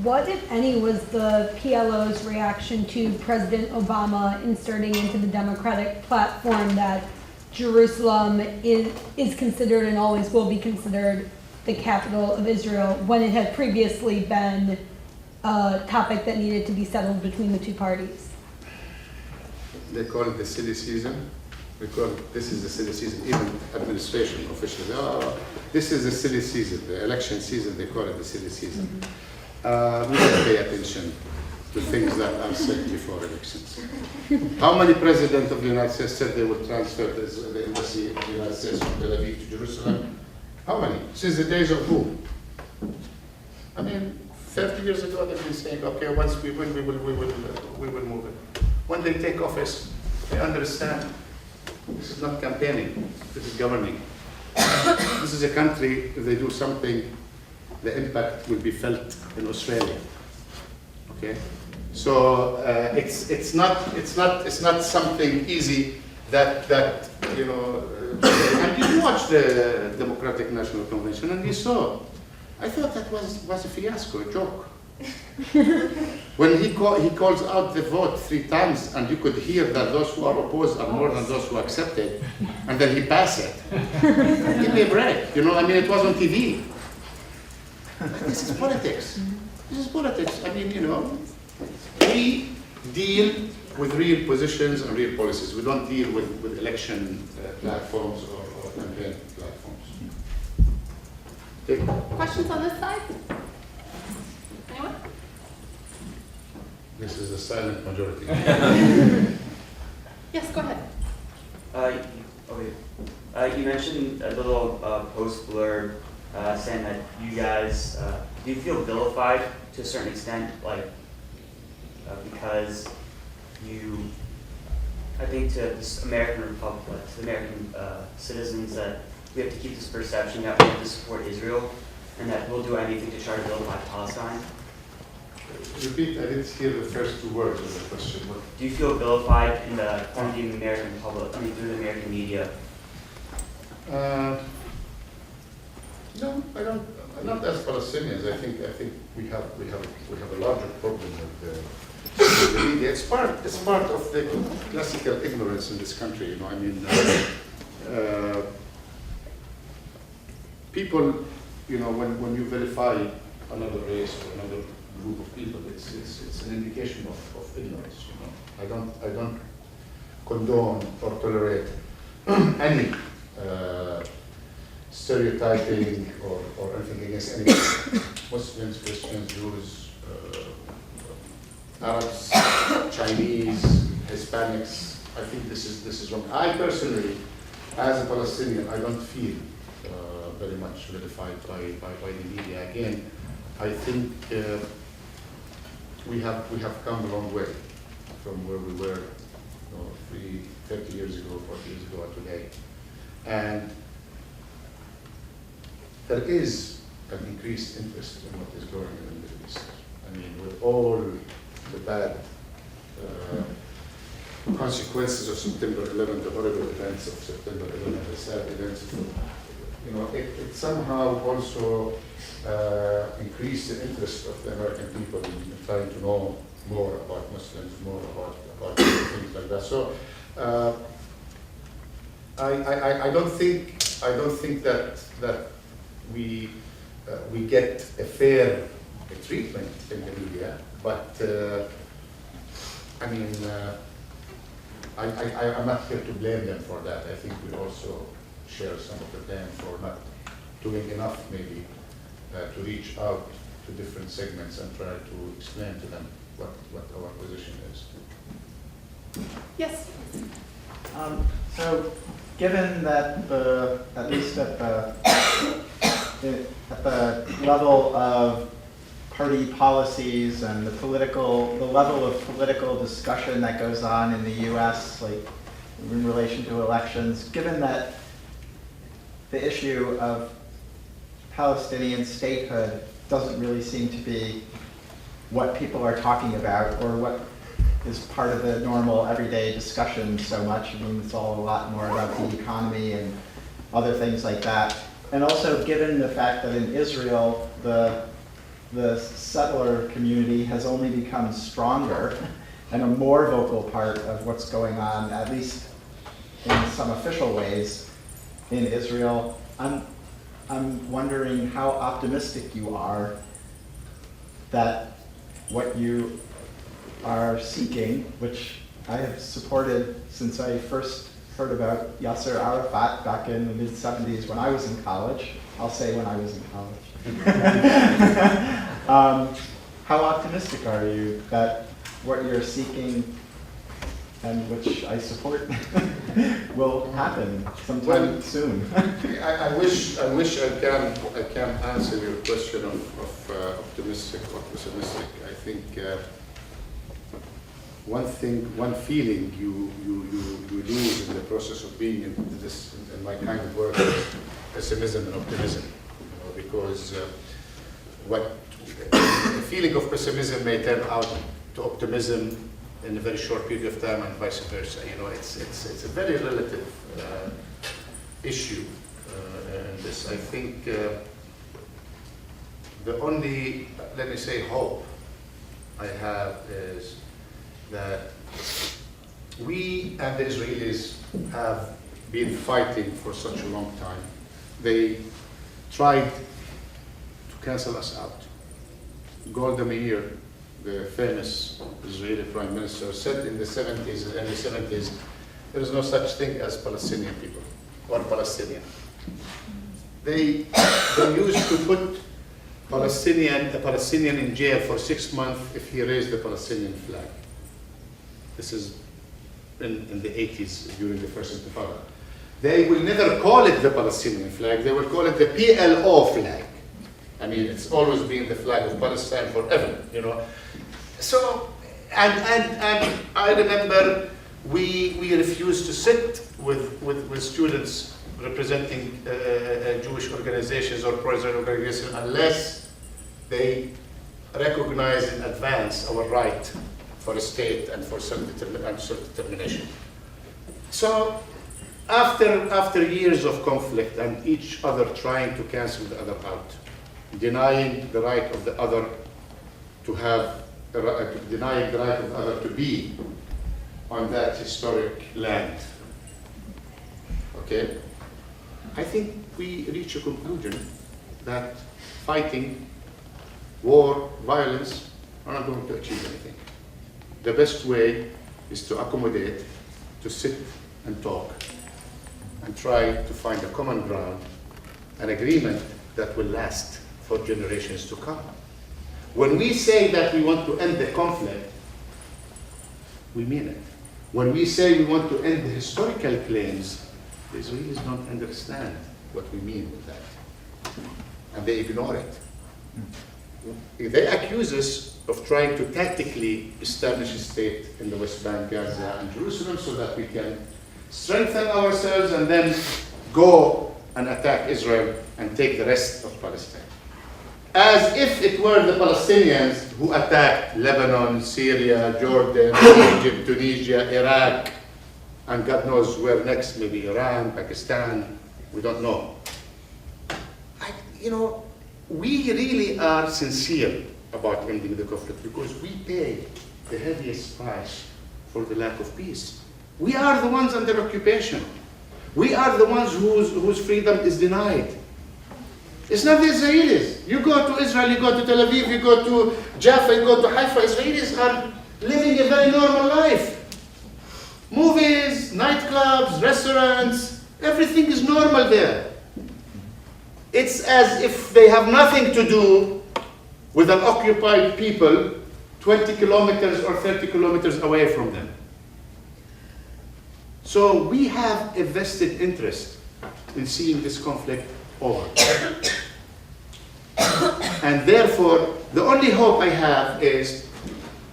What, if any, was the PLO's reaction to President Obama inserting into the Democratic platform that Jerusalem is considered and always will be considered the capital of Israel, when it had previously been a topic that needed to be settled between the two parties? They call it the silly season. This is the silly season, even administration officials. Oh, this is the silly season, the election season, they call it the silly season. We don't pay attention to things that are said before elections. How many presidents of the United States said they would transfer the embassy of the United States from Tel Aviv to Jerusalem? How many? Since the days of who? I mean, 30 years ago they've been saying, okay, once we win, we will move it. When they take office, they understand this is not campaigning, this is governing. This is a country, if they do something, the impact will be felt in Australia. Okay, so it's not something easy that you know. And you watch the Democratic National Convention, and you saw. I thought that was a fiasco, a joke. When he calls out the vote 3 times, and you could hear that those who are opposed are more than those who accept it, and then he passed it. Give me a break. You know, I mean, it was on TV. But this is politics. This is politics. I mean, you know, we deal with real positions and real policies. We don't deal with election platforms or campaign platforms. Okay. Questions on this side? Anyone? This is a silent majority. Yes, go ahead. Okay. You mentioned a little post blurb saying that you guys, do you feel vilified to a certain extent, like because you, I think to this American Republic, to the American citizens, that we have to keep this perception that we have to support Israel and that we'll do anything to try to vilify Palestine? Repeat, I didn't hear the first 2 words of the question. Do you feel vilified in the through the American public, through the American media? No, I don't. Not as Palestinians. I think we have a larger problem with the media. It's part of the classical ignorance in this country. You know, I mean, people, you know, when you verify another race or another group of people, it's an indication of ignorance. You know, I don't condone or tolerate any stereotyping or anything against any Muslims, Christians, Jews, Arabs, Chinese, Hispanics. I think this is wrong. I personally, as a Palestinian, I don't feel very much vilified by the media. Again, I think we have come a long way from where we were 30 years ago, 40 years ago, and today. And there is an increased interest in what is going on in the Middle East. I mean, with all the bad consequences of September 11, the horrible events of September 11, the sad events, you know, it somehow also increased the interest of the American people in trying to know more about Muslims, more about things like that. So I don't think that we get a fair treatment in the media, but I mean, I'm not here to blame them for that. I think we also share some of the blame for not doing enough, maybe, to reach out to different segments and try to explain to them what our position is. Yes. So, given that at least at the level of party policies and the level of political discussion that goes on in the U.S., like in relation to elections, given that the issue of Palestinian statehood doesn't really seem to be what people are talking about or what is part of the normal everyday discussion so much. I mean, it's all a lot more about the economy and other things like that. And also given the fact that in Israel, the settler community has only become stronger and a more vocal part of what's going on, at least in some official ways in Israel, I'm wondering how optimistic you are that what you are seeking, which I have supported since I first heard about Yasser Arafat back in the mid-70s when I was in college. I'll say when I was in college. How optimistic are you that what you're seeking, and which I support, will happen sometime soon? I wish I can answer your question of optimistic or pessimistic. I think one feeling you lose in the process of being in my kind of work is pessimism and optimism, you know, because a feeling of pessimism may turn out to optimism in a very short period of time, and vice versa. You know, it's a very relative issue in this. I think the only, let me say, hope I have is that we and the Israelis have been fighting for such a long time. They tried to cancel us out. Golda Meir, the famous Israeli prime minister, said in the 70s, there is no such thing as Palestinian people or Palestinian. They used to put a Palestinian in jail for 6 months if he raised the Palestinian flag. This is in the 80s during the first Intifada. They will never call it the Palestinian flag, they will call it the PLO flag. I mean, it's always been the flag of Palestine forever, you know. So, and I remember we refused to sit with students representing Jewish organizations or pro-Israel organizations unless they recognize in advance our right for a state and for self-determination. So, after years of conflict and each other trying to cancel the other out, denying the right of the other to have, denying the right of the other to be on that historic land. Okay? I think we reach a conclusion that fighting, war, violence are not going to achieve anything. The best way is to accommodate, to sit and talk, and try to find a common ground, an agreement that will last for generations to come. When we say that we want to end the conflict, we mean it. When we say we want to end the historical claims, the Israelis don't understand what we mean with that. And they ignore it. They accuse us of trying to tactically establish a state in the West Bank, Gaza, and Jerusalem so that we can strengthen ourselves and then go and attack Israel and take the rest of Palestine. As if it were the Palestinians who attacked Lebanon, Syria, Jordan, Egypt, Tunisia, Iraq, and God knows where next, maybe Iran, Pakistan, we don't know. We really are sincere about ending the conflict because we pay the heaviest price for the lack of peace. We are the ones under occupation. We are the ones whose freedom is denied. It's not the Israelis. You go to Israel, you go to Tel Aviv, you go to Jaffa, you go to Haifa. Israelis are living a very normal life. Movies, nightclubs, restaurants, everything is normal there. It's as if they have nothing to do with an occupied people 20 kilometers or 30 kilometers away from them. So we have a vested interest in seeing this conflict over. And therefore, the only hope I have is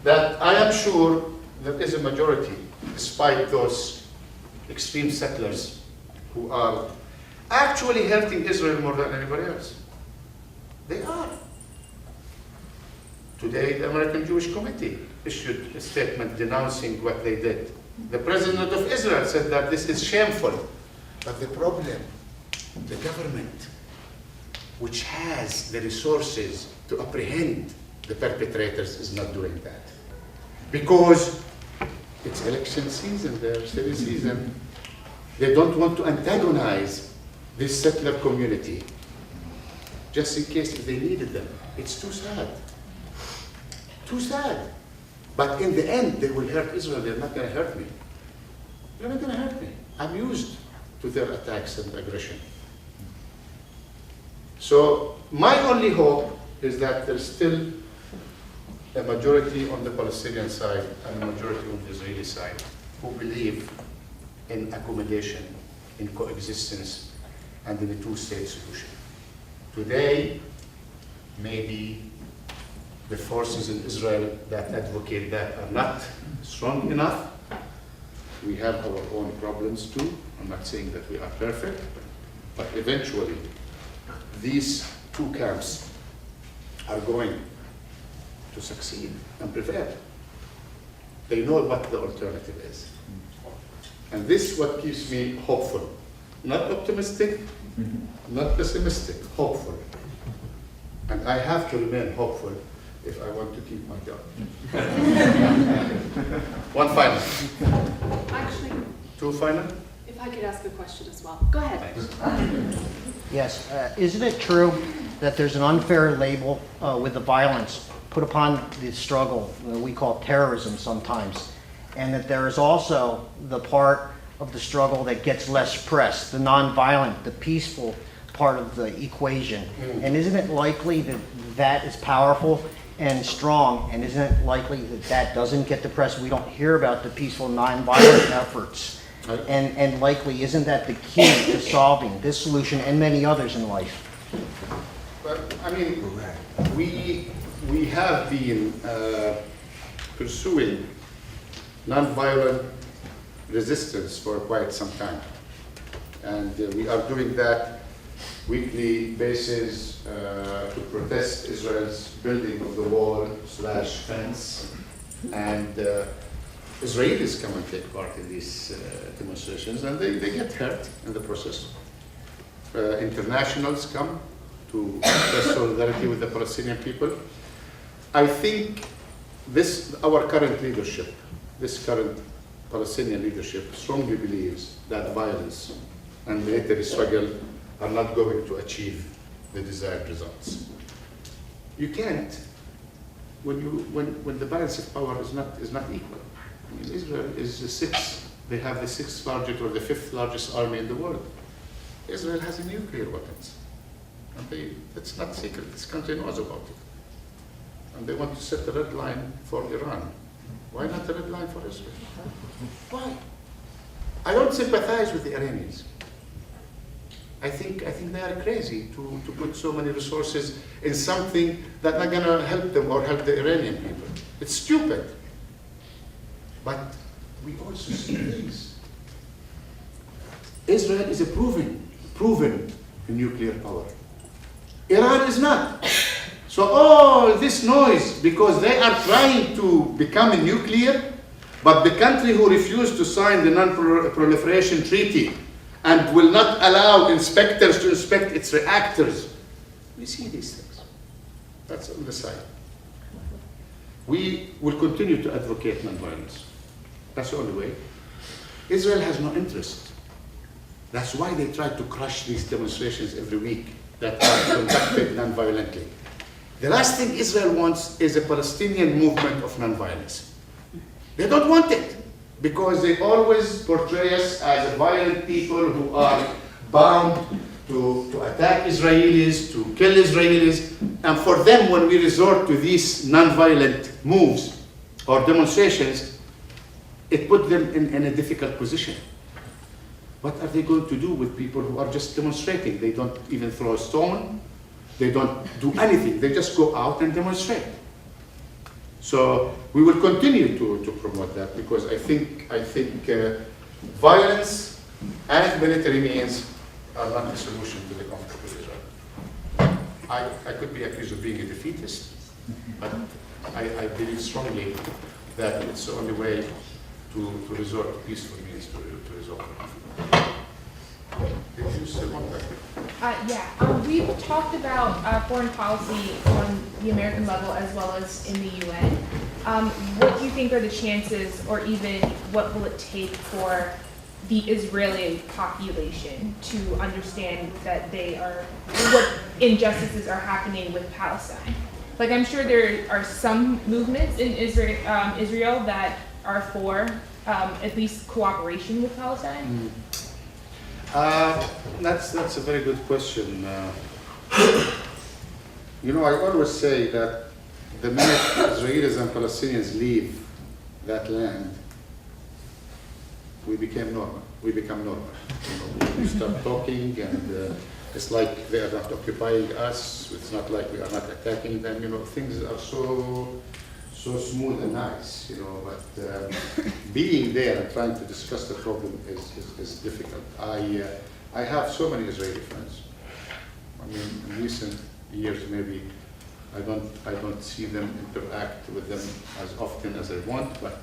that I am sure there is a majority, despite those extreme settlers who are actually hurting Israel more than anybody else. They are. Today, the American Jewish Committee issued a statement denouncing what they did. The President of Israel said that this is shameful. But the problem, the government, which has the resources to apprehend the perpetrators, is not doing that. Because it's election season there, city season. They don't want to antagonize this settler community, just in case if they needed them. It's too sad. Too sad. But in the end, they will hurt Israel. They're not going to hurt me. They're not going to hurt me. I'm used to their attacks and aggression. So my only hope is that there's still a majority on the Palestinian side and a majority on the Israeli side who believe in accommodation, in coexistence, and in a two-state solution. Today, maybe the forces in Israel that advocate that are not strong enough. We have our own problems too. I'm not saying that we are perfect, but eventually these two camps are going to succeed and prevail. They know what the alternative is. And this is what keeps me hopeful. Not optimistic, not pessimistic, hopeful. And I have to remain hopeful if I want to keep my job. One final. Actually, Two final? if I could ask a question as well. Go ahead. Thanks. Yes, isn't it true that there's an unfair label with the violence put upon the struggle that we call terrorism sometimes, and that there is also the part of the struggle that gets less press, the nonviolent, the peaceful part of the equation? And isn't it likely that that is powerful and strong, and isn't it likely that that doesn't get the press? We don't hear about the peaceful nonviolent efforts. And likely, isn't that the key to solving this solution and many others in life? But I mean, we have been pursuing nonviolent resistance for quite some time. And we are doing that weekly basis to protest Israel's building of the wall/fence. And Israelis come and take part in these demonstrations, and they get hurt in the process. Internationals come to express solidarity with the Palestinian people. I think our current leadership, this current Palestinian leadership strongly believes that violence and military struggle are not going to achieve the desired results. You can't when the balance of power is not equal. I mean, Israel is the sixth. They have the sixth largest or the fifth largest army in the world. Israel has nuclear weapons, and it's not secret. This country knows about it, and they want to set the red line for Iran. Why not the red line for Israel? Why? I don't sympathize with the Iranians. I think they are crazy to put so many resources in something that's not going to help them or help the Iranian people. It's stupid. But we also see things. Israel is a proven nuclear power. Iran is not. So all this noise, because they are trying to become a nuclear, but the country who refused to sign the non-proliferation treaty and will not allow inspectors to inspect its reactors. We see these things. That's on the side. We will continue to advocate non-violence. That's the only way. Israel has no interest. That's why they try to crush these demonstrations every week that are conducted non-violently. The last thing Israel wants is a Palestinian movement of non-violence. They don't want it, because they always portray us as a violent people who are bound to attack Israelis, to kill Israelis. And for them, when we resort to these non-violent moves or demonstrations, it puts them in a difficult position. What are they going to do with people who are just demonstrating? They don't even throw a stone. They don't do anything. They just go out and demonstrate. So we will continue to promote that, because I think violence and military means are not the solution to the conflict with Israel. I could be accused of being a defeatist, but I believe strongly that it's the only way to resort to peaceful means to resolve the conflict. Did you still want that? We've talked about foreign policy on the American level as well as in the UN. What do you think are the chances, or even what will it take for the Israeli population to understand that what injustices are happening with Palestine? Like, I'm sure there are some movements in Israel that are for at least cooperation with Palestine. That's a very good question. I always say that the minute Israelis and Palestinians leave that land, we become normal. We start talking, and it's like they are not occupying us. It's not like we are not attacking them. Things are so smooth and nice. But being there and trying to discuss the problem is difficult. I have so many Israeli friends. I mean, in recent years, maybe I don't see them interact with them as often as I want, but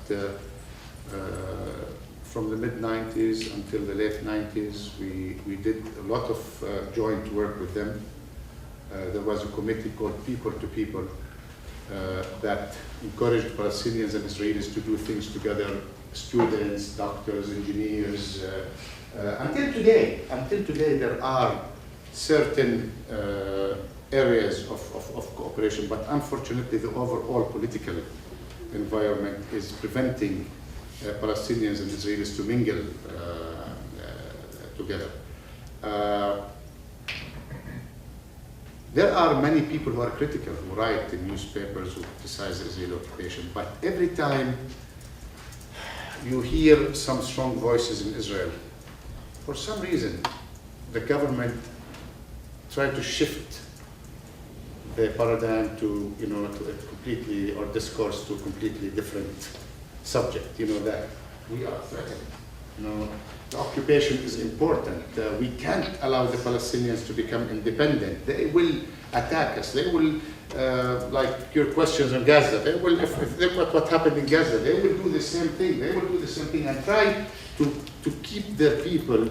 from the mid-90s until the late 90s, we did a lot of joint work with them. There was a committee called People to People that encouraged Palestinians and Israelis to do things together, students, doctors, engineers. Until today, there are certain areas of cooperation, but unfortunately the overall political environment is preventing Palestinians and Israelis to mingle together. There are many people who are critical, who write in newspapers, who criticize the Israeli occupation, but every time you hear some strong voices in Israel, for some reason, the government tried to shift the paradigm to a completely, or discourse to a completely different subject. That we are threatened. The occupation is important. We can't allow the Palestinians to become independent. They will attack us. They will, like your questions on Gaza, they will, if look at what happened in Gaza, they will do the same thing. They will do the same thing and try to keep their people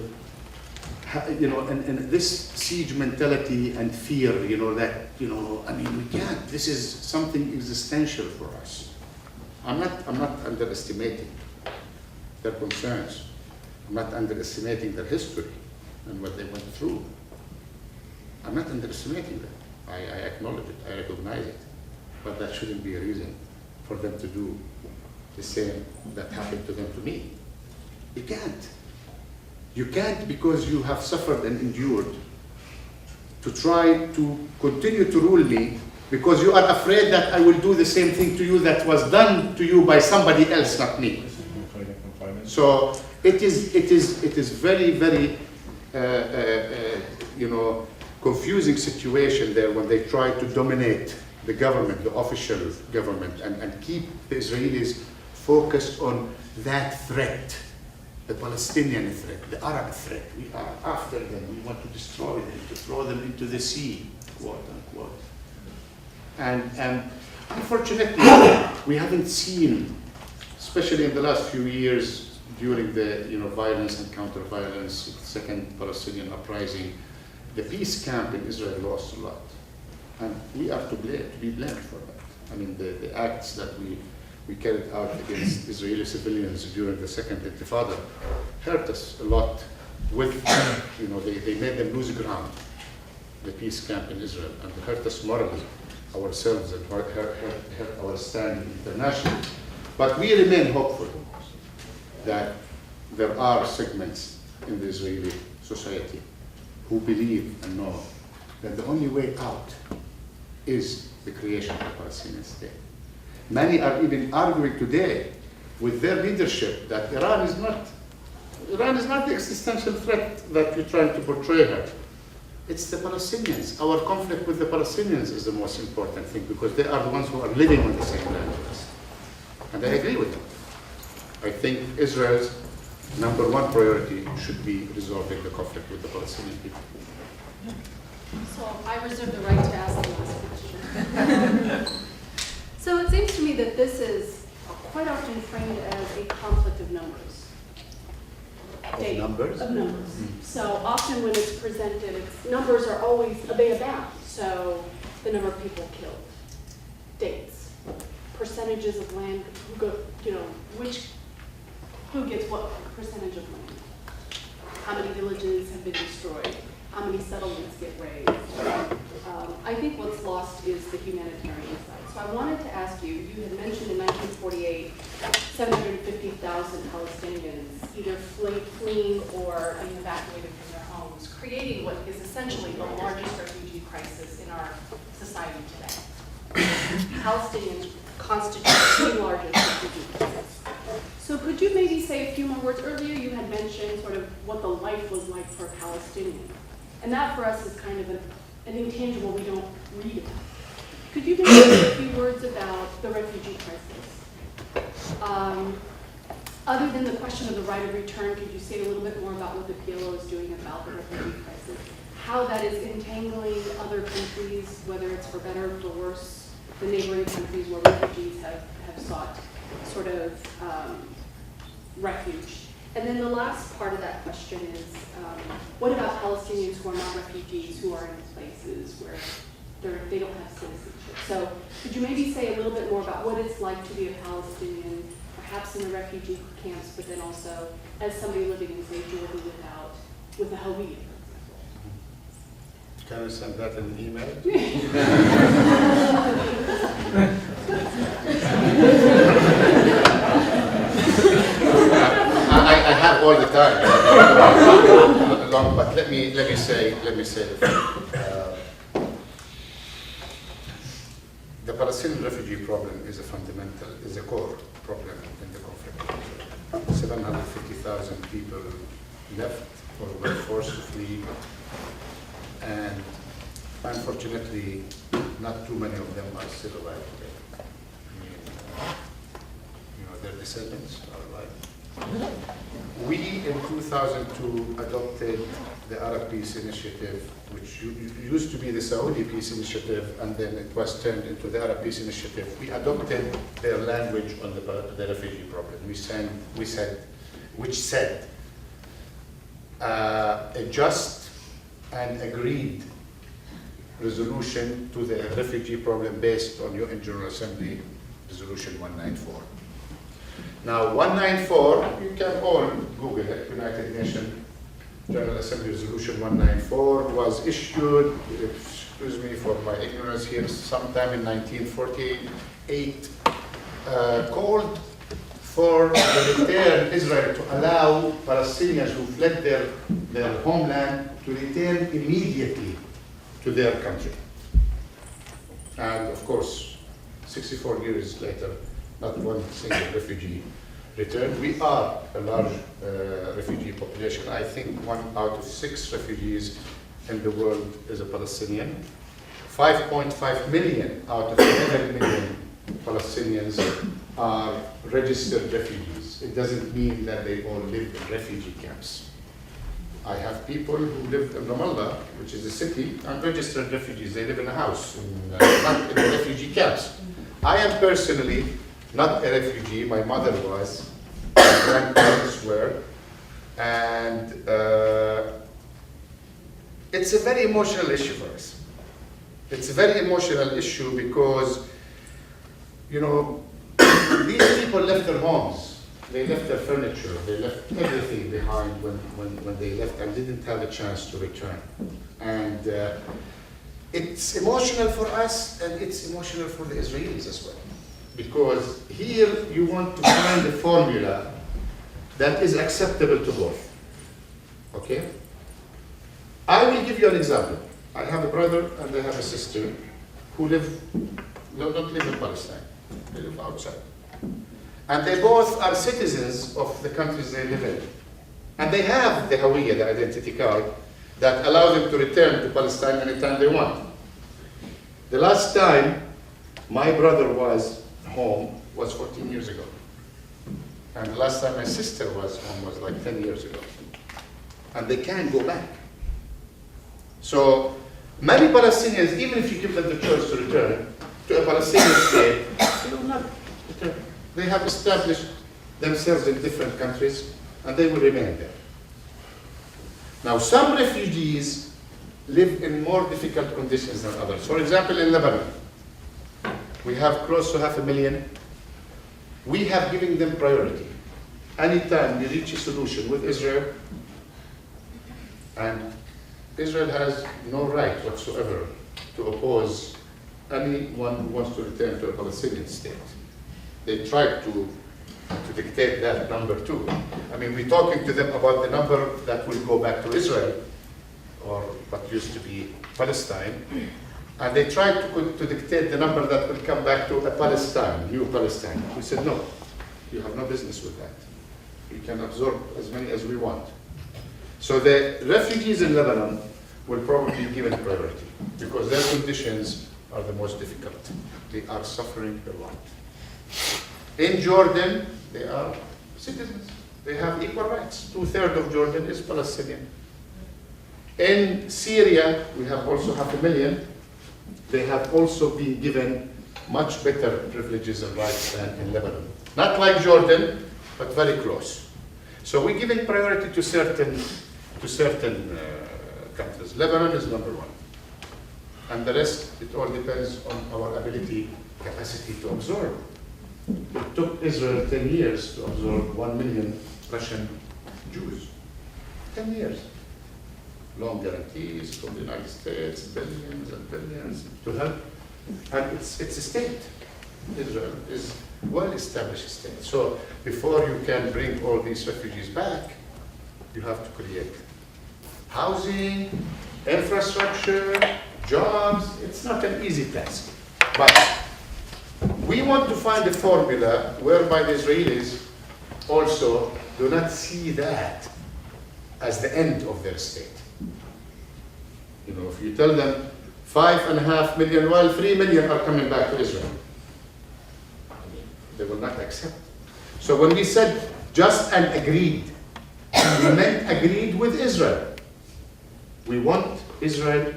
and this siege mentality and fear, that, I mean, we can't. This is something existential for us. I'm not underestimating their concerns. I'm not underestimating their history and what they went through. I'm not underestimating that. I acknowledge it, I recognize it. But that shouldn't be a reason for them to do the same that happened to them to me. You can't. You can't, because you have suffered and endured, to try to continue to rule me because you are afraid that I will do the same thing to you that was done to you by somebody else, not me. So it is very, very, confusing situation there when they try to dominate the government, the official government, and keep the Israelis focused on that threat, the Palestinian threat, the Arab threat. We are after them. We want to destroy them, to throw them into the sea, quote unquote. And unfortunately, we haven't seen, especially in the last few years, during the violence and counter-violence, second Palestinian uprising, the peace camp in Israel lost a lot. And we are to be blamed for that. I mean, the acts that we carried out against Israeli civilians during the second Intifada hurt us a lot with, they made them lose ground, the peace camp in Israel, and hurt us morally, ourselves, and hurt our standing internationally. But we remain hopeful that there are segments in the Israeli society who believe and know that the only way out is the creation of a Palestinian state. Many are even arguing today with their leadership that Iran is not the existential threat that you're trying to portray her. It's the Palestinians. Our conflict with the Palestinians is the most important thing because they are the ones who are living on the same land with us. And I agree with them. I think Israel's #1 priority should be resolving the conflict with the Palestinian people. So I reserve the right to ask the last question. So it seems to me that this is quite often framed as a conflict of numbers. Of numbers? Of numbers. So often when it's presented, numbers are always, they abound. So the number of people killed, dates, percentages of land, who gets what percentage of land, how many villages have been destroyed, how many settlements get raised. I think what's lost is the humanitarian side. So I wanted to ask you, you had mentioned in 1948, 750,000 Palestinians either fleeing or being evacuated from their homes, creating what is essentially the largest refugee crisis in our society today. Palestinians constitute the largest refugee crisis. So could you maybe say a few more words? Earlier you had mentioned sort of what the life was like for a Palestinian. And that for us is kind of an intangible we don't read about. Could you maybe say a few words about the refugee crisis? Other than the question of the right of return, could you say a little bit more about what the PLO is doing about the refugee crisis? How that is entangling other countries, whether it's for better or for worse, the neighboring countries where refugees have sought sort of refuge. And then the last part of that question is, what about Palestinians who are not refugees, who are in places where they don't have citizenship? So could you maybe say a little bit more about what it's like to be a Palestinian, perhaps in the refugee camps, but then also as somebody living in, say, Jordan with a Hawaiian, Can I send that in an email? I have all the time, but let me say the Palestinian refugee problem is a core problem in the conflict. 750,000 people left or were forced to flee, and unfortunately, not too many of them are still alive today. I mean, their descendants are alive. We, in 2002, adopted the Arab Peace Initiative, which used to be the Saudi Peace Initiative, and then it was turned into the Arab Peace Initiative. We adopted their language on the refugee problem. Which said, a just and agreed resolution to the refugee problem based on UN General Assembly Resolution 194. Now, 194, you can all Google it, United Nations General Assembly Resolution 194 was issued, excuse me for my ignorance here, sometime in 1948, called for the return Israel to allow Palestinians who fled their homeland to return immediately to their country. And of course, 64 years later, not one single refugee returned. We are a large refugee population. I think 1 out of 6 refugees in the world is a Palestinian. 5.5 million out of 11 million Palestinians are registered refugees. It doesn't mean that they all live in refugee camps. I have people who live in Ramallah, which is a city, and registered refugees. They live in a house, not in the refugee camps. I am personally not a refugee. My mother was, my grandparents were, and it's a very emotional issue for us. It's a very emotional issue because, you know, these people left their homes, they left their furniture, they left everything behind when they left and didn't have a chance to return. And it's emotional for us and it's emotional for the Israelis as well. Because here you want to find a formula that is acceptable to both. Okay? I will give you an example. I have a brother and I have a sister who don't live in Palestine. They live outside. And they both are citizens of the countries they live in. And they have the Hawiyya, the identity card, that allows them to return to Palestine anytime they want. The last time my brother was home was 14 years ago. And the last time my sister was home was like 10 years ago. And they can't go back. So many Palestinians, even if you give them the choice to return to a Palestinian state, they will not return. They have established themselves in different countries and they will remain there. Now, some refugees live in more difficult conditions than others. For example, in Lebanon, we have close to 500,000. We have given them priority. Anytime we reach a solution with Israel, and Israel has no right whatsoever to oppose anyone who wants to return to a Palestinian state. They tried to dictate that number too. I mean, we're talking to them about the number that will go back to Israel, or what used to be Palestine, and they tried to dictate the number that will come back to a Palestine, new Palestine. We said, no, you have no business with that. We can absorb as many as we want. So the refugees in Lebanon will probably be given priority because their conditions are the most difficult. They are suffering a lot. In Jordan, they are citizens. They have equal rights. 2/3 of Jordan is Palestinian. In Syria, we have also 500,000. They have also been given much better privileges and rights than in Lebanon. Not like Jordan, but very close. So we're giving priority to certain countries. Lebanon is number 1. And the rest, it all depends on our capacity to absorb. It took Israel 10 years to absorb 1 million Russian Jews. 10 years. Loan guarantees from the United States, billions and billions to help. And it's a state. Israel is a well-established state. So before you can bring all these refugees back, you have to create housing, infrastructure, jobs. It's not an easy task. But we want to find a formula whereby the Israelis also do not see that as the end of their state. You know, if you tell them 5.5 million, well, 3 million are coming back to Israel, they will not accept. So when we said just and agreed, we meant agreed with Israel. We want Israel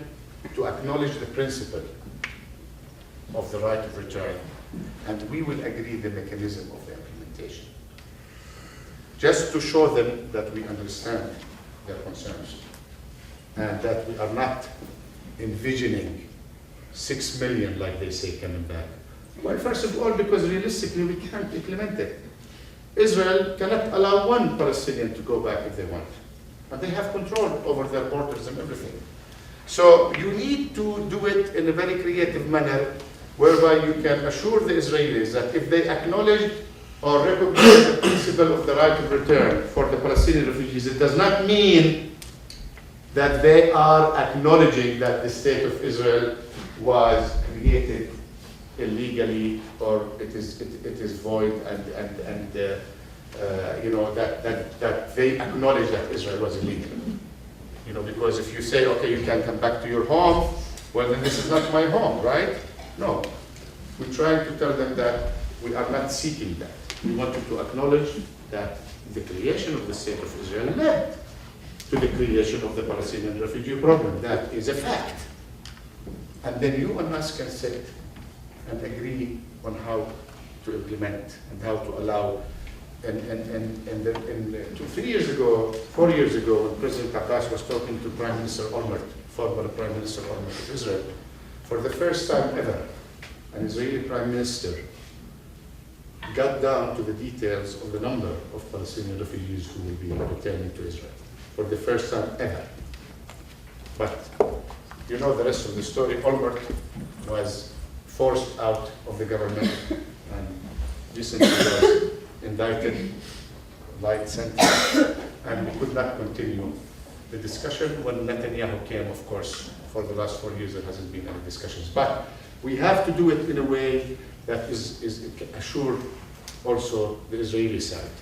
to acknowledge the principle of the right of return, and we will agree the mechanism of the implementation. Just to show them that we understand their concerns. And that we are not envisioning 6 million, like they say, coming back. Well, first of all, because realistically we can't implement it. Israel cannot allow one Palestinian to go back if they want. And they have control over their borders and everything. So you need to do it in a very creative manner, whereby you can assure the Israelis that if they acknowledge or recognize the principle of the right of return for the Palestinian refugees, it does not mean that they are acknowledging that the state of Israel was created illegally, or it is void, and you know, that they acknowledge that Israel was illegal. You know, because if you say, okay, you can come back to your home, well, then this is not my home, right? No. We try to tell them that we are not seeking that. We want you to acknowledge that the creation of the state of Israel led to the creation of the Palestinian refugee problem. That is a fact. And then you and us can sit and agree on how to implement and how to allow. And 3 years ago, 4 years ago, when President Abbas was talking to Prime Minister Olmert, former Prime Minister Olmert of Israel, for the first time ever, an Israeli Prime Minister got down to the details of the number of Palestinian refugees who will be returning to Israel, for the first time ever. But you know the rest of the story. Olmert was forced out of the government and recently was indicted, light sentence, and we could not continue the discussion. When Netanyahu came, of course, for the last 4 years there hasn't been any discussions. But we have to do it in a way that is assure also the Israeli side.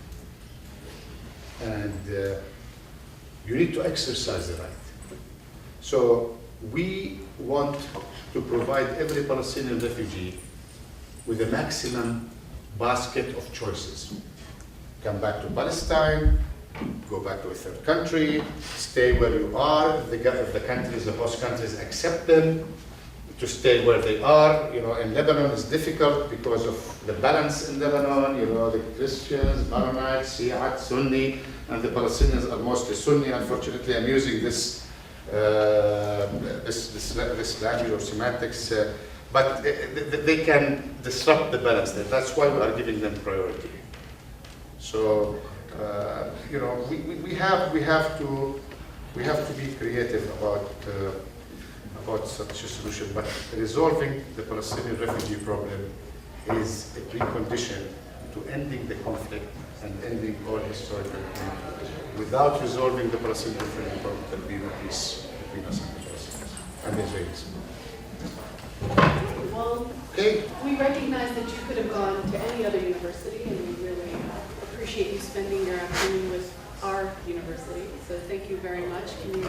And you need to exercise the right. So we want to provide every Palestinian refugee with a maximum basket of choices. Come back to Palestine, go back to a third country, stay where you are. If the countries, the host countries accept them, to stay where they are. You know, in Lebanon it's difficult because of the balance in Lebanon. You know, the Christians, Maronites, Shiite, Sunni, and the Palestinians are mostly Sunni. Unfortunately, I'm using this this language or semantics, but they can disrupt the balance there. That's why we are giving them priority. So you know, we have to be creative about such a solution. But resolving the Palestinian refugee problem is a precondition to ending the conflict and ending all historical conflict. Without resolving the Palestinian refugee problem, there will be no peace between us and the Palestinians and the Israelis. Well, Okay. we recognize that you could have gone to any other university, and we really appreciate you spending your afternoon with our university. So thank you very much. Can you